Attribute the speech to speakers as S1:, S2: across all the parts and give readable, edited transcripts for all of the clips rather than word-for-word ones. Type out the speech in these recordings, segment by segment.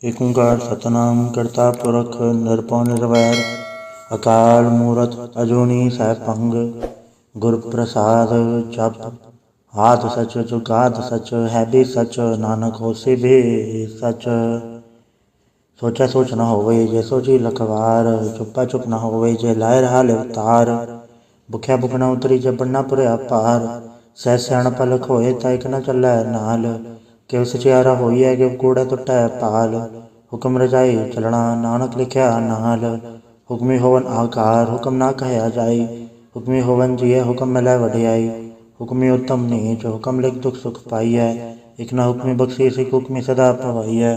S1: एक ओंकार सतनाम करता पुरख निरपौ निर्वैर अकाल मूरत अजूनी सैभंग गुर प्रसाद जप हाथ सच जुगाद सच है भी सच नानक होसी भी सच। सोचा सोच न होवे जे सोची लखवार चुप्पा चुप न होवे जे लाए रहा अवतार भुख्या भुख न उतरी जे बनना पुरया पार सह सियाणप लख होए तैक न चलै नाल किव सचियारा होइए किव कूड़े टुटै पाल हुक्म रजाई चलना नानक लिखिया नाल हुक्मी होवन आकार हुक्म ना कहया जाई हुक्मी होवन जिय हुक्म मिलै वडियाई हुक्मी उत्तम नीच हुक्म लिख दुख सुख पाइयै इक न हुक्मी बख्शीस इक हुक्मी सदा पवाइयै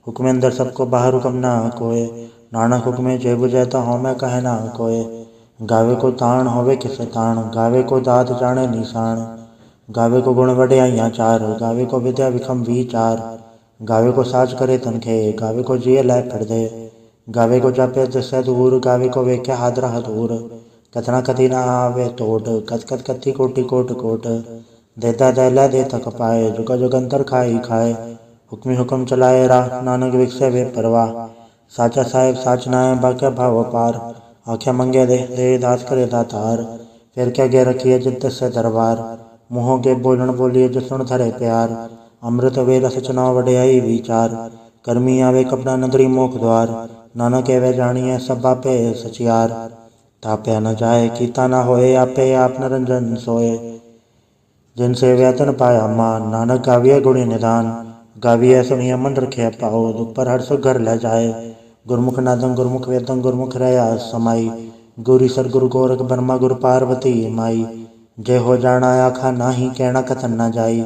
S1: हुक्म अंदर सबको बाहर हुक्म ना कोय नानक हुक्मे जे बुझै ता होमै कहे ना कोय गावे को ताण होवे किस ताण गावे को दात जाने निशान गावे को गुण वड्याइयाँ चार गावे को विद्या विखम विचार गावे को साज करे तनखे गावे को जिय लै फिर दे गावे को जापे दसै दूर गावे को वेख्या हादरा हदूर कथना कथी ना आवे तोट कथ कथ कथी कोटि कोट कोट देता दे लै दे थक पाए जुगा जुगंतर खाई खाए हुक्मी हुक्म चलाए राह नानक विकसे वे परवाह साचा साहेब साच नाय बाक्या भाव पार आख्या मंगे दे दास करे दातार फिर क्या गे रखिए जिद से दरबार मुँहों के बोलन बोलिए जो सुन धरे प्यार अमृत वेल सचना वड्याई विचार कर्मी आवे कपड़ा नगरी मोख द्वार नानक एवं जानिए सब बापे सचियार ताप्या न जाए कीता न होए आपे आप निरंजन सोए जिनसे व्यतन पाया मान नानक गाविय गुणी निदान गाविय सुनिय मन रखे पाओ दुख पर हर सुख घर ले जाए गुरमुख नादं गुरमुख वेदं गुरमुख रया समाई गुरी सर गुरु गोरख ब्रह्मा गुरु पार्वती माई जय हो जाना आखा नाही कहना कथन न जाई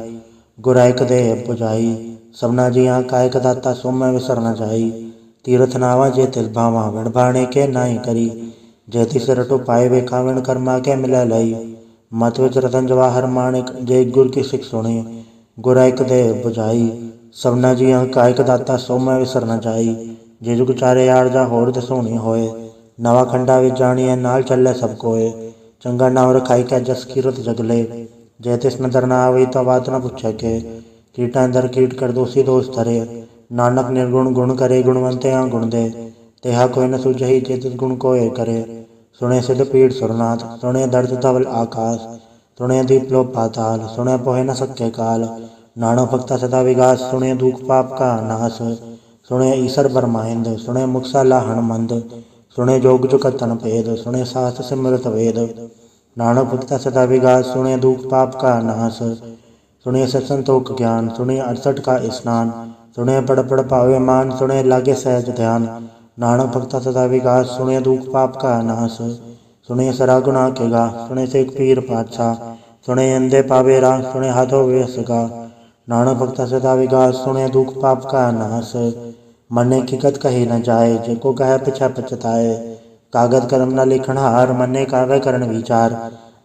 S1: गुरायक दे बुझाई सबना जिया कायक दाता सोम विसर न जाई तीर्थ नावा जे तिल भावा विण भाणे के नाई करी जय तिस रटो पाए वे खाविण कर्मा के मिलै लई मत विच रतन जवाहर माणिक जय गुर की सिख सुनी गुरायक दे बुझाई सबना जिया कायक दाता सोम विसर न जाई जे जुग चारे आड़ जा होर दसोनी होए नवा खंडा विच जानिए नाल चले सब कोए चंगा नाम रखाई कै जस कीरत जगले जय तिस नदर न आवी तो बात न पुछे के कीटा अंदर कीट कर दोषी दोष धरे नानक निर्गुण गुण करे गुणवंते गुण दे तेहा कोई न सुझही जे तिस गुण कोय करे सुने सिद्ध पीठ सुरनाथ सुने दर्द धवल आकाश सुने दीप लो पाताल सुने पोहे न सके काल नानो भक्ता सदा विगास सुने दुख पाप का नाश सुने ईसर बरमाइंद सुने मुक्सा लाहण मंद सुने जोग जुक तन भेद सुने सास सिमरत वेद नानक भक्ता सदा विगास सुने दुख पाप का नाश सुने सत्संतोख ज्ञान सुने 68 का स्नान सुने पड़ पड़ पावे मान सुने लागे सहज ध्यान नानक भक्ता सदा विगास सुने दुख पाप का नाश सुने सरा गुना के गा सुने से पीर पातशाह सुने अंधे पावे राह सुने हाथों वेस गा नानक भक्ता सदा विगास सुने दुख पाप का नाश मने की कत कही न जाए जेको कहे पिछा पछताए कागद कलम न लिखण हार मने कावे करण विचार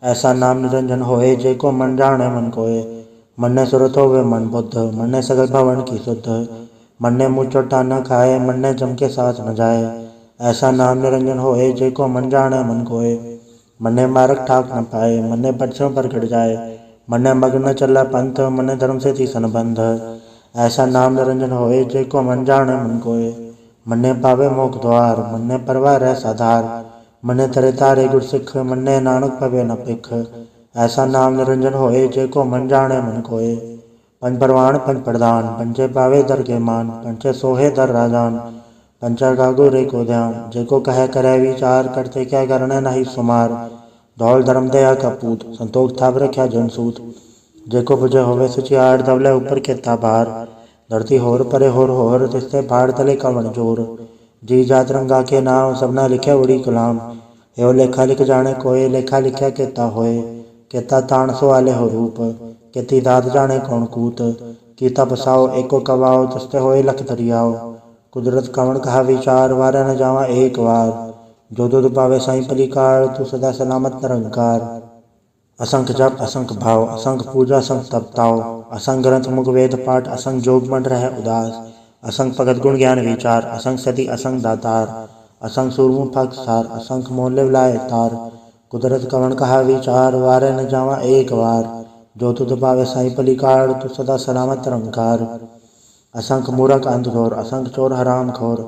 S1: ऐसा नाम निरंजन होए जेको मन जाने मन कोय मन्ने सुरत होवे मन बुद्ध मन्ने सगल भवन की शुद्ध मन्ने मुँह चोटा न खाए मन्ने जम के साथ न जाए ऐसा नाम निरंजन होए जेको मन जाने मन कोय मन्ने मारक ठाक न पाए मन्ने पक्षों पर कट जाए मन्ने मग्न चला पंथ मन्ने धर्म से थी संबंध ऐसा नाम निरंजन होए जेको मन जाने मन कोय मन्ने पावे मोख द्वार मन्ने परवार है साधार मन्ने तरे तारे गुर सिख मन्ने नानक पवे न पिख ऐसा नाम निरंजन होए जेको मन जाने मन कोय पंच परवान पंच प्रधान पंचे पावे दर के मान पंचे सोहे दर राजान पंचा गागो रे को ध्यान जेको कहे करे विचार करते क्या करने नहीं सुमार धौल धर्म दया का पूत संतोष थाप रख्या जनसूत जेको बुझे होवे सचियार दवले ऊपर के ताबार धरती होर परे होर तिसते भाड़ तले कवन जोर जी जात रंगा के नाम सबना लिखे उड़ी कलाम एवं लेखा लिख जाने कोय लेखा लिखा केता होए केता ताण सो आले हो रूप केती दाद जाने कौन कूत कीता बसाओ एको कवाओ तिसते होए लख दरियाओ कुदरत कवन कहा विचार वारा न जावा एक वार जो दुध पावे साई पलिकार तू सदा सलामत निरंकार असंख जप असंख भाव असंख पूजा असंख तपताओ असंख ग्रंथ मुख वेद पाठ असंख जोग मन रह उदास असंख भगत गुण ज्ञान विचार असंख सती असंख दातार असंख सूरमु पग सार असंख मोल लाए तार कुदरत कवन कहा विचार वारे न जावा एक वार जो तुध पावे साई पलिकार तू सदा सलामत निरंकार असंख मूरख अंधघोर, असंख चोर हराम खोर,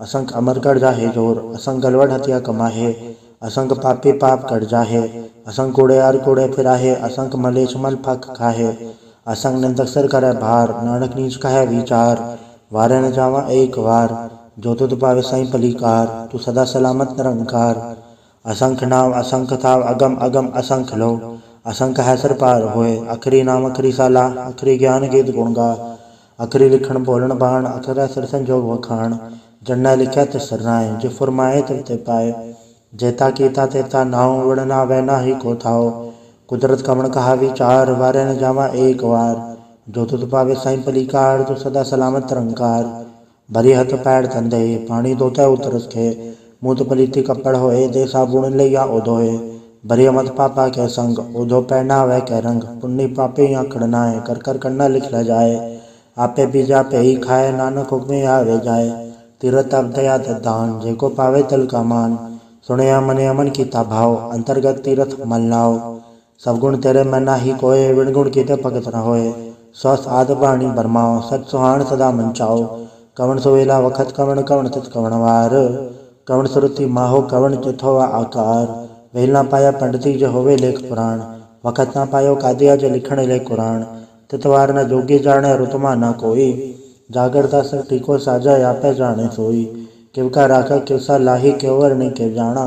S1: असंख अमरगढ़ जाहे जोर, असंख गलवड हथिया कमाहे, असंख पापी पाप कर जाहे, असंख कूड़े आर कूड़े फिराहे, असंख मलेच मल फक खाहे, असंख निंदक सिर करे भार, नानक नीच कहे विचार, वारे न जावा एक वार, जो तुध पावे साई पलीकार, तू सदा सलामत निरंकार। असंख नाम असंख थाव, अगम अगम असंख लो, असंख है सर पार होए, अखरी नाम अखरी साला, अखरी ज्ञान गीत गुण गा, अखरी लिखण बोलन बाण, अखरा सिर संजोग वखाण, जन्ना लिखा तिस सरनाए, जे फुरमाए तिव ते पाए, जेता कीता तेता नाव, वड़ ना वै ना ही को थाओ, कुदरत कमण कहा विचार, वारे न जावा एक वार, जो तुध पावे साई पलीकार, तू सदा सलामत निरंकार। भरी हथ पैर धंधे, पानी धोते उतरस खे, मुँह पलीती कपड़ होए, दे साबुन लैया ओधोए, भरी मत पापा के संग, ओधो पहना वह के रंग, पुण्य पापे आखड़ नाए, कर कर करना लिख ल जाए, आपे बीजा पे ही खाए, नानक हुक्मे आवे जाए, तीरथ अब दया दान, जेको पावे तिल का मान, सुनया मने अमन कीता भाव, अंतर्गत तीरथ मल नाव, सब गुण तेरे मैं नाही कोय, विण गुण कीते भगत न होए, स्वस्थ आद बाणी बरमाओ, सच सुहान सदा मन चाओ, कवन सुवेला वखत कवन, कवन तित कवन वार, कवन सुरति माहो, कवन चित होवा आकार, वेल ना पाया पंडिती जो होवे लेख पुराण, वखत ना पायो कादिया जो लिखण ले कुरान, तितवार न जोगी जाने रुतमा न कोई, जागरता सर टीको साजा आपे जाने सोई, किवका राखा किवसा लाही, क्योवर नहीं के जाना,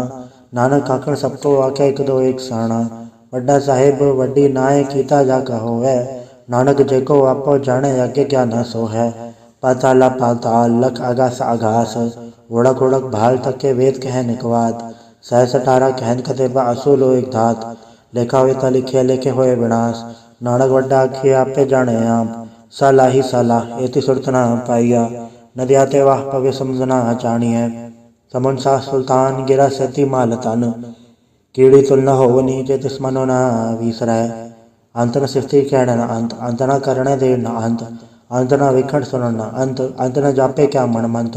S1: नानक आखण सबको आखे एक दो एक साणा, वड्डा साहेब वड्डी नाय कीता जाका होवे, नानक जेको आपो जाने आगे क्या न सो है, पाताला पाताल लख आगास आगास, उड़क उड़क भाल तक के वेद कह निकवात, सहस अठारह कहन कतेबा असूल एक धात, लेखा वेता लिखे लेखे होए विनाश, नानक वड्डा आखिए आपे जाने आप, साला ही साला एति सुरत न पाइया, नदिया ते वाह पवे समझना जानिए, समुन सा सुल्तान गिरा सती माल तन, कीड़ी तुल न होवनी जे तिस मनो न विसरै, अंत न सिफती कहण न अंत, अंत न करणे दे न अंत, अंत न विखण सुनन न अंत, अंत न जापे क्या मन मंत,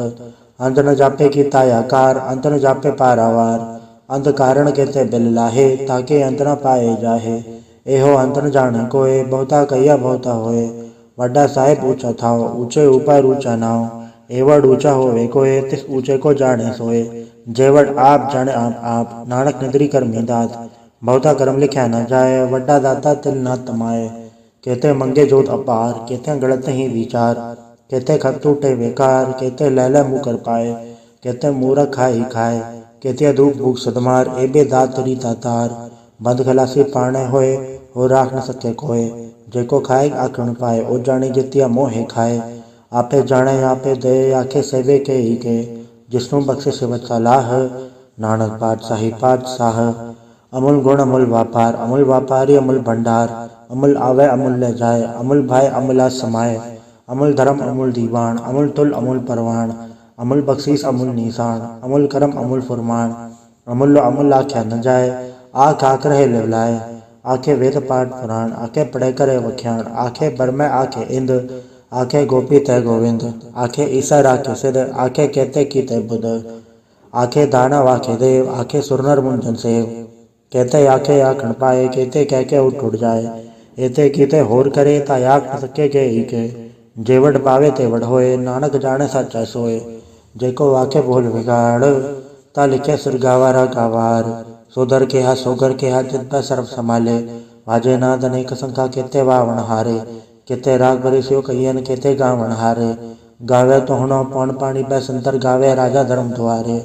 S1: अंत न जापे की तायाकार, अंत न जापे पारावार, अंत कारण केते बिल लाहे, ताके अंत न पाए जाहे, एहो अंत न जाने कोय, बहुता कहिया बहुता होए, वड्डा साहेब ऊंचा थाओ, ऊंचे ऊपर ऊंचा नाव, एवड ऊंचा होवे कोय, तिस ऊंचे को जाने सोए, जेवड आप जाने आप, नानक निद्री कर्मी दात, बहुता कर्म लिख्या न जाए, वड्डा दाता तिल न तमाए, कहते मंगे जोत अपार, कहते गलत ही विचार, कहते खत टूटे बेकार, कहते लैला मुँह कर पाए, कहते मूरख खाई खाए, कहते धूप भूख सदमार, एबे दात तरी दातार, बंद खलासी पाने होए, हो राख न सके कोय, जेको खाए आखण पाए, ओ जाने जितिया मोहे खाए, आपे जाने आपे दे, आखे सेवे के ही के, जिसनु बख्शे सिवत सलाह, नानक पातशाही पातशाह, अमूल गुण अमूल व्यापार, अमूल व्यापारी अमूल भंडार, अमूल आवे अमूल ले जाए, अमूल भाई अमूला समाए, अमूल धर्म अमूल दीवान, अमूल तुल अमूल परवान, अमूल बख्शीस अमूल निशान, अमूल करम अमूल फुरमान, अमूल अमूल आख्या न जाए, आख आख रहे लेवलाए, आखे वेद पाठ पुराण, आखे पढ़े करे वख्याण, आखे बरमे आखे इंद, आखे गोपी तय गोविंद, आखे ईसर आखे सिद्ध, आखे कहते की तय बुध, आखे दानव आखे देव, आखे सुरनर मुंजन सेव, कहते आखे आखण पाए, कहते कह के उठ उठ जाए, एते कीते होर करे ता आख न सके के ही के, जेवड पावे तेवड होए, नानक जाने सच्चा सोए, जेको आखे बोल बिगाड़, ता लिखे सिर गावारा गावार, सोदर के हा सोगर के हा जित पर सर्व संभाले, वाजे नाद अनेक संख्या केते वावन हारे, केते राग भरे सियो कहियन केते गावन हारे, गावे तो हुनो पौन पानी पे संतर, गावे राजा धर्म द्वारे,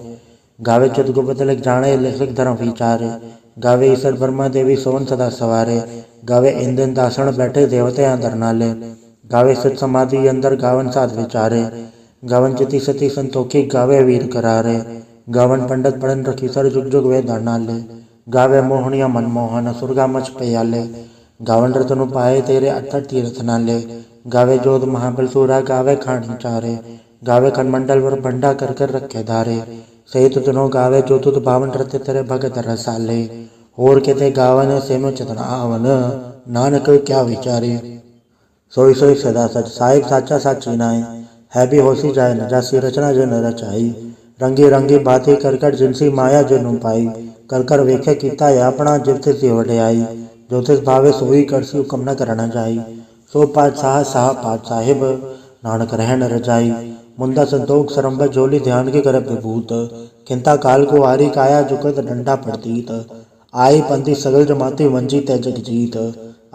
S1: गावे चित गुप्त लिख जाने लिख लिख धर्म विचारे, गावे ईश्वर ब्रह्मा देवी सोवन सदा सवारे, गावे इंद्र दासण बैठे देवते अंदर नाले, गावे सिद्ध समाधि अंदर गावन साध विचारे, गावन चिति सती संतोखी, गावे वीर करारे, गावन पंडित पढ़न रखी सर जुग जुग वे धरनाले, गावे मोहनिया मनमोहन सुरगा मच पयाले, गावन रतनु पाए तेरे अठर तीर्थ नाले, गावे जोध महाबल सूरा, गावे खानी चारे, गावे खनमंडल वर भंडा कर कर रखे धारे, सही तुतनो गावे जो तुत बावन रते तेरे भगत रसाले, होर केते गावन सेमो चतना आवन, नानक क्या विचारे, सोई सोई सदा सच, साहिब साचा साची नाय, है भी होसी जाए न जासी, रचना जो न रचाई, रंगी रंगी बातें कर कर जिनसी माया जो नु पाई, कर कर वेखे कीता है अपना जिवते सी वड्याई, जो तिस भावे सोई करसी हुकम न करना जाई, सो पातशाह साह पात साहिब, नानक रहन रजाई। मुंदा संतोख सरम्भ जोली ध्यान के कर विभूत। खिंता काल को आरी काया जुगत डंडा प्रतीत। आई पंथी सगल जमाती वंजी तय जग जीत।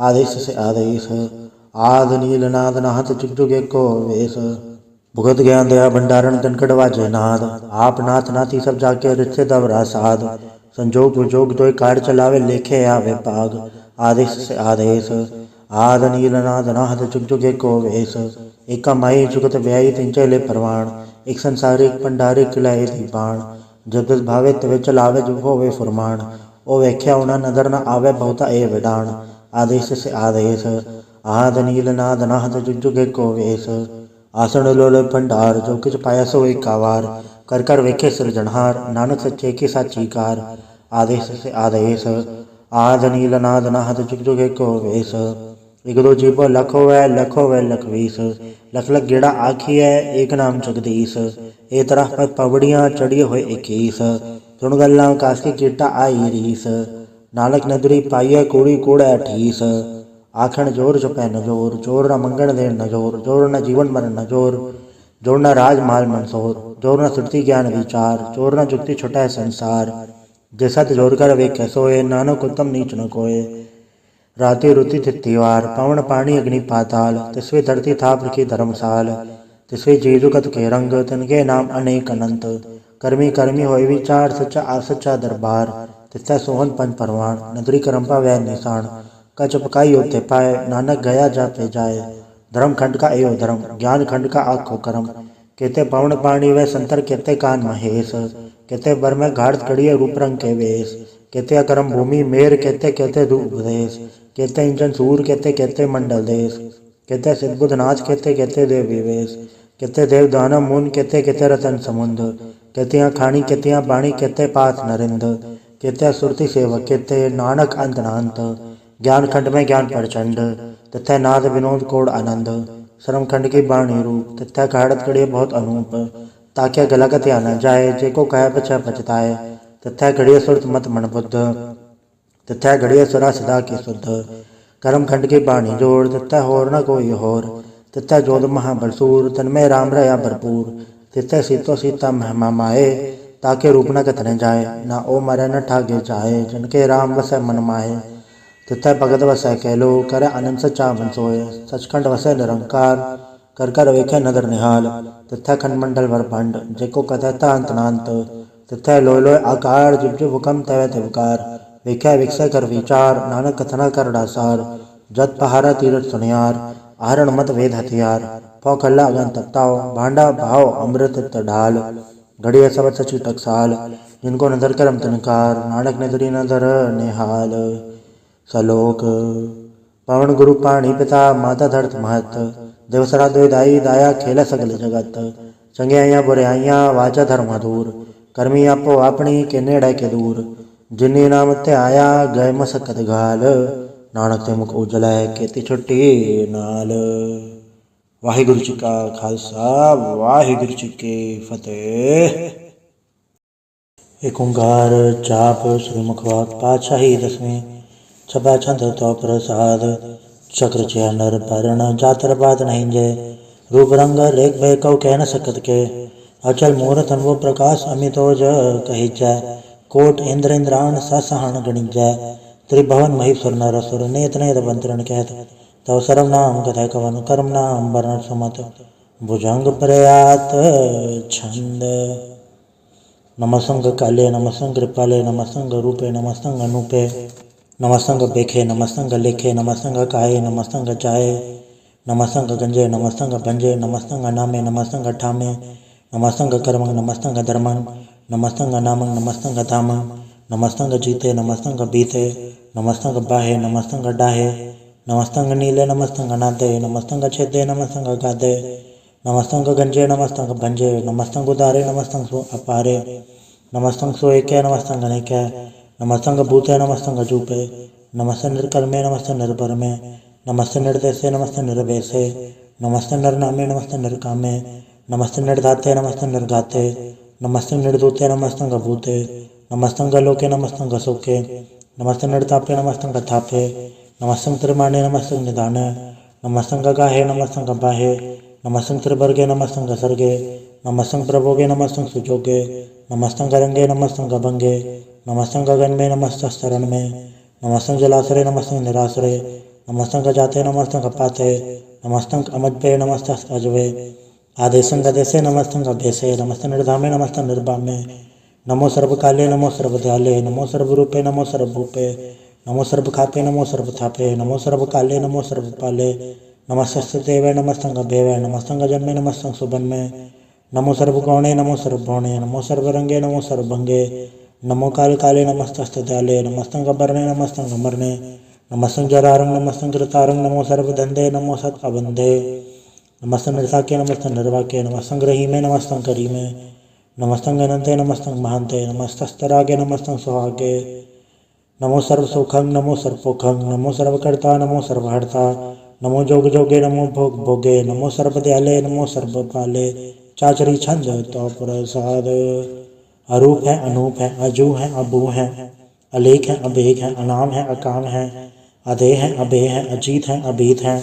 S1: आदेश से आदेश आद नील नाद नाहत जुग जुग एको वेश। भुगत ज्ञान दया भंडारण कनकड़ वाजे नाद। आप नाथ नाथी सब जाके रिश्ते दवरा साध। संजोग विजोग दोय कार चलावे लेखे आवे पाग। आदेश से आदेश आद नील नाद नाहत जुग जुग एको वेश। एका माई जुगत व्यायी तिंचे ले परवाण। एक संसारिक पंडारिक लय दीपाण। जब जस भावे तवे चलावे जुग होवे फुरमाण। ओ व्याख्या उना नदर न आवे बहुता ए विडाण। आदेश से आदेश आद नील नाद नाहत जुग जुग एको वेश। आसन लोल भंडार जो किछ पाया सो एकावार। कर कर वेखे सृजनहार नानक सच्चे की साची कार। आदेश से आदेश आद नील नाद नाहत जुग जुग एको वेश। एक दो जीवो लख होवै लख वीस। लख लख गेड़ा आखी है एक नाम जगदीश। ए तरह पर पवड़ियाँ चढ़ी हुए 21। सुन गल्ला कास की चीटा आई रीस। नानक नदरी पाइय कूड़ी कूड़ ठीस। आखण जोर जपै न जोर जोर न मंगण देन न जोर जोर न जीवन मरण न जोर जोर न राज माल मनसोर जोर न सुरति ज्ञान विचार जोर न जुक्ति छुटै संसार। जे सत जोर कर वेखे सोए नानक उत्तम नीच न कोय। राति रुति तिथिवार पवन पानी अग्नि पाताल। तिसवे धरती थाप रखी धर्मसाल। तिसवे जीजु कत के रंग तिनके नाम अनेक अनंत। कर्मी कर्मी होय विचार सच्चा सच्चा दरबार। तिस्ता सोहन पंच परवान नगरी करम्पा वै निशान। कच पकाई होते पाए नानक गया जा पे जाए। धर्म खंड का एवं धर्म ज्ञान खंड का आखो कर्म। कहते पवन पानी व संतर कहते कान महेश। कहते बर में घाट कड़िए रूप रंग के वेश। कहते अकरम भूमि मेर कहते कहते उपदेश। कहते इंजन सूर कहते मंडल देश। कहते सिद्धबुद्ध नाच कहते देव विवेश। कहते देव दानव मुन कहते रतन समुंद। कहते खानी कहते बाणी कहते पाथ नरिंद। कहते सुरति सेवक कहते नानक अंत नांत। ज्ञान खंड में ज्ञान प्रचंड तथा नाद विनोद कोड आनंद। श्रम खंड की बाणी रूप तथा घाड़त कड़िए बहुत अनूप। ताकि गलगत या न जाए जेको कह पछा पछताए। तथा घड़िए सुरत मत मन बुद्ध तथा घड़िए सुरा सदा की शुद्ध। कर्म खंड की बाणी जोड़ तथा होर न कोई होर। तथा जोध महाबलसूर तन्मय राम रया भरपूर। तथा सीतो सीता महिमा माए ताके रूप न कतने जाए। ना ओ मरे न ठागे जाए जिनके राम वसै मन माए। तथा भगत वसै कहलो करे आनंद सच्चा मन सोय। सचखंड वसै निरंकार कर कर वेखे नदर निहाल। तथा खंड मंडल वर भंड जेको कथता अंत नांत। तथा लोय लोय आकार जुब जुब हुकम तवै तिवकार। वेखे विकसै कर विचार नानक कथना कर डासार। जत पहारा तीरथ सुनियार आहरण मत वेद हथियार। पौ खल्ला अगन तपताओ भांडा भाव अमृत ढाल। घड़िया सब सची टकसाल जिनको नजर करम तनकार। नानक नजरी नजर निहाल। सलोक पवन गुरु पाणी पिता माता धरत महत। देवसरा द्वेदाई दाया खेल सगल जगत। चंगियाइयाँ बुराइयाँ वाचा धर्म अधूर। कर्मी आपो अपनी के नेड़े के दूर। जिन्नी नाम ते आया गए मसकत घाल। नानक ते मुख उजल है खेती छुट्टी नाल। वाहिगुरु जी का खालसा वाहिगुरु जी की फतेह। एक ओंकार जाप श्री मुखवाक पातशाही दसवें। छपा छंद तो प्रसाद चक्र चय नर परण जातर बात नहीं जय। रूप रंग रेख भय कौ कह न सकत के। अचल मूर्त अनुभव प्रकाश अमितोज कही जय। कोट इंद्र इंद्राण ससहन गणित जय। त्रिभवन महीश्वर नर असुर नेत नेत बंतरण कहत। तव सर्व नाम कथय कवन कर्म नाम वर्ण सुमत। भुजंग प्रयात छंद नमसंग काले नमसंग कृपाले नमसंग रूपे नमसंग अनूपे। नमसंग बेखे नमसंग लेखे नमसंग काये नमसंग चाहे। नमसंग गंजे नमसंग भंजे नमसंग नामे नमसंग ठामे। नमसंग कर्मंग नमसंग धर्मंग नमसंग नामंग नमसंग धामंग। नमसंग जीते नमसंग बीते नमसंग बाहे नमसंग डाहे। नमस्तंग नीले नमस्तंग नादे नमस्तंग छेदे नमस्तंग गादे। नमस्तंग गंजे नमस्तंग भंजे नमस्तंग उदारे नमस्तंग सो अपारे। नमस्तंग सो एके नमस्तंग अनेके। नमस्तंग भूते नमस्तंग जूपे। नमस्ते निर्कर्मे नमस्ते निर्भरमे। नमस्ते निर्देशे नमस्ते निर्वेशे। नमस्ते निर्नामे नमस्ते निर्कामे। नमस्ते निर्धाते नमस्ते निर्घाते। नमस्ते निर्दूते नमस्तंग भूते। नमस्तंग लोके नमस्तंग सुखे। नमस्ते निर्तापे नमस्तंग थापे। नमस्तंग त्रिमाणे नमस्तंग निधाने। नमस्तंग गाहे नमस्तंग बाहे। नमस्तं त्रिवर्गे नमस्तं गसर्गे नमस्तं प्रभोगे नमस्तं सुजोगे नमस्तं गरंगे नमस्तं गभंगे नमस्तं गगन में नमस्तस्तरण में नमस्तं जलाश्रय नमस्तं निराश्रय नमस्तं गजाते नमस्तं गपाते नमस्तं अमज्ञे नमस्तं अजवे आदेशं गदेशे नमस्तं गभेशे नमस्तं निर्धामे नमस्तं निर्भामे नमो सर्वकाले नमो सर्वदयाले नमो सर्वरूपे नमो सर्वभूपे नमो सर्वखापे नमो सर्वथापे नमो सर्वकाले नमो सर्वपाले नमस्तस्ते देवे नमस्तं गभेवे नमस्तं गजन्मे नमस्तं सुबन्मे नमो सर्वगौणे नमो सर्वभौणे नमो सर्वरंगे नमो सर्वभंगे नमो काल काले नमस्तस्तदयाले नमस्तं गबर्णे नमस्तं गमर्णे नमस्तं जरारंग नमस्तं कृतारंग नमो सर्वधंधे नमो सत्कबंधे नमस्तं निर्साके नमस्तं निर्वाके नमस्तं ग्रहीमे नमस्तं करीमे नमस्तं गणन्ते नमस्तं महान्ते नमस्तस्तरागे नमस्तं सुहागे नमो सर्वसुखं नमो सर्वपोखं नमो सर्वकर्ता नमो सर्वहर्ता नमो जोग जोगे नमो भोग भोगे नमो सर्वदयाले नमो सर्वपाले चाचरी छंद तो प्रसाद अरूप है अनूप है अजू है अबू है अलेख है अभेख है अनाम है अकाम है अदेह है अबेह है अजीत है अबीत है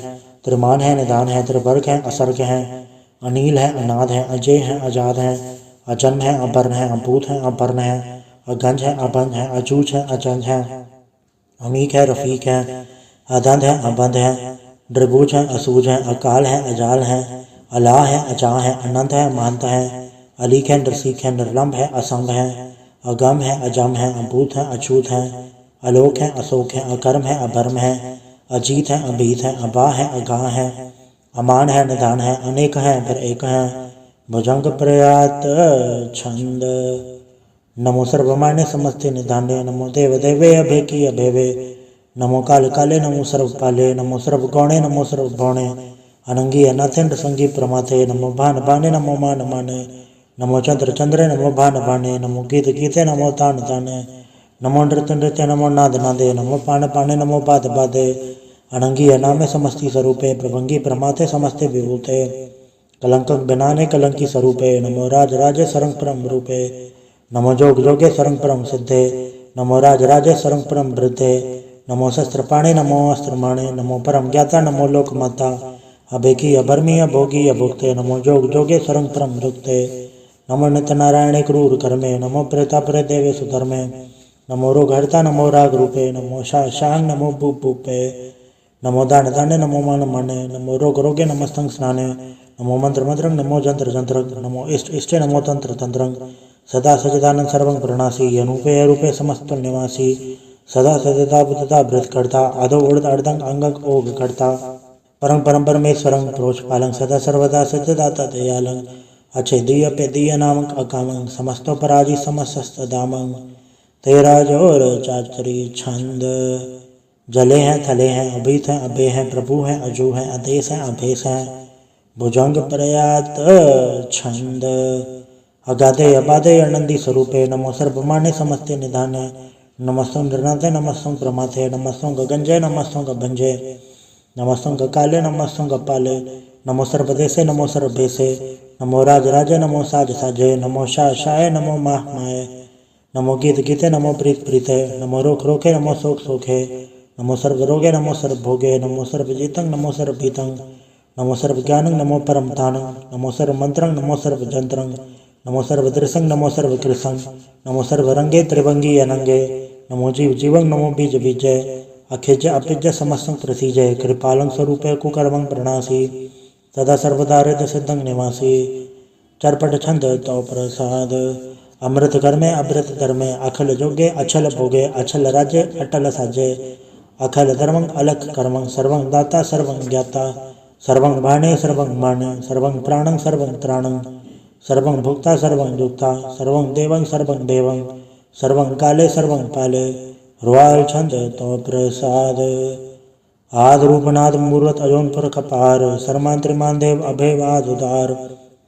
S1: त्रिमान है निदान है त्रिवर्ग है असर्ग है अनील है अनाद है अजय है आजाद है अजन्म है अबर्ण है अभूत है अपर्ण है अगंज है अबंध है अजूज है अचंज है अमीक है रफीक है अदंध है अबंध है द्रिभुज है असूज है अकाल है अजाल है अलाह है अचा है अनंत है महंत है अलीक है नरसीक है निर्लंब है असंग है अगम है अजम है अभूत है अछूत है अलोक है अशोक है अकर्म है अभर्म है अजीत है अभीत है अबा है अगाह है अमान है निदान है अनेक है फिर एक है भुजंग प्रयात छंद नमो सर्वमान्य समस्ते निधान्य नमो देव देवे अभे की अभेवे नमो काल काले नमो सर्वपाले नमो सर्वगौणे नमो सर्वभौणे अनंगी अनाथेन्द्र संगी प्रमाथे नमो भान भाने नमो मान माने नमो चंद्र चंद्रे नमो भान भाने नमो गीत गीते नमो तान ताने नमो नृत्य नृत्य नमो नाद नादे नमो पान पाने नमो पाद बादे अनंगी अनामे समस्ती स्वरूपे प्रभंगी प्रमाथे समस्ते विभूते कलंक बिनाने कलंकी स्वरूपे नमो राज राजे सरंग परम रूपे नमो जोग जोगे सरंग परम सिद्धे नमो राज राजे सरंग परम वृद्धे नमो शस्त्र पाणे नमो अस्त्र माणे नमो परम ज्ञाता नमो लोक माता अभेकी अभर्मी अभोगी अभुक्ते नमो जोग जोगे सरंग परम जुक्ते नमो नित्य नारायणे क्रूर कर्मे नमो प्रेता प्रे देवे सुधर्मे नमो रोग हरता नमो राग रूपे नमो शांग नमो भूप भूपे नमो दान दाने नमो मान माने नमो रोग रोगे नमस्तंग स्नाने नमो मंत्र मंत्रंग नमो जंत्र जंत्रंग नमो इष्ट इष्टे नमो तंत्र तंत्रंग सदा सजदानंद सर्वं प्रणासी अनूपे अरूपे समस्त निवासी सदा सजदा बुद्धता भृत करता आदो उड़द अर्दंग अंगंग ओग करता परम परम परमेश्वरं प्रोच पालं सदा सर्वदा सजदाता दयालं अच्छेदीय पेदीय नामक अकामं समस्तो पराजी समस्त दामं तेरा जोर चाचरी छंद जले हैं थले हैं अभीत हैं अभे हैं प्रभु हैं अजू हैं आदेश हैं अभेश हैं भुजंग प्रयात छंद अगाधे अबाधे अनंदी स्वरूपे नमो सर्वमान्य समस्ते निधाने नमस्तं नृनाथे नमस्तं प्रमाथे नमस्तं गगंजय नमस्तं गभंजे नमस्तं गकाले नमस्तं गपाले नमो सर्वदेशे नमो सर्वभेशे नमो राज राजे नमो साज साजे नमो शाय नमो माह माए नमो गीत गीते नमो प्रीत प्रीते नमो रोक रोके नमो शोक शोके नमो सर्वरोगे नमो सर्वभोगे नमो सर्वजीतं नमो सर्वभीतं नमो सर्वज्ञानं नमो परमतानं नमो सर्वमन्त्रं नमो सर्वजन्त्रं नमो सर्वदृशं नमो सर्वकृशं नमो सर्वरंगे त्रिभंगी अनंगे नमो जीव जीवं नमो बीज बीजय अखिज अपिज समस्तं प्रसीजय कृपालं स्वरूपे कुकर्मं प्रणासी सदा सर्वदा हृदय सिद्धं निवासी चरपट छंद तो प्रसाद अमृत कर्मे अमृत धर्मे अखल जोगे अछल भोगे अछल राज्य अटल साजे अखल धर्मं अलख कर्मं सर्वं दाता सर्वं ज्ञाता सर्वं भाणे सर्वं माने सर्वं प्राणं सर्वं त्राणं सर्वं भुक्ता सर्वं दुक्ता सर्वं देवं सर्वं देवं सर्वं काले सर्वं पाले रुआल छंद तो प्रसाद आद रूपनाद मूर्त अजोनपुर कपार सर्मांत्रिमान देव अभेवाद उदार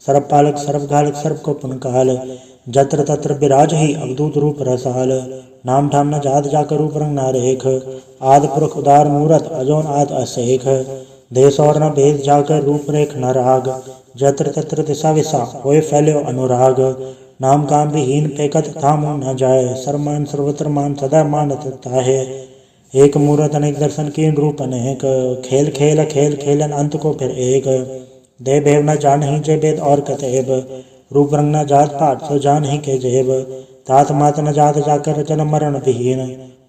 S1: सर्वपालक सर्वघालक सर्व को पुनकाल जत्र तत्र विराज ही अवधूत रूप रसाल नाम ठाम न जात जाकर रूप रंग नारेख आद पुरख उदार मूरत अजोन आद असेख देश और न भेद जाकर रूप रेख न राग जत्र तत्र दिशा विशा होए फैल्यो अनुराग नाम काम विहीन पेकत थाम न जाए सर्वमान सर्वत्र मान सदा मानत ताहे एक मूरत अनेक दर्शन कीन रूप अनेक खेल खेल खेल खेलन अंत को फिर एक देह भेव न जान ही जे वेद और कतेब, रूप रंग न जात पाठ सो जान ही के जेब, तात मात न जात जाकर जन्म मरण विहीन,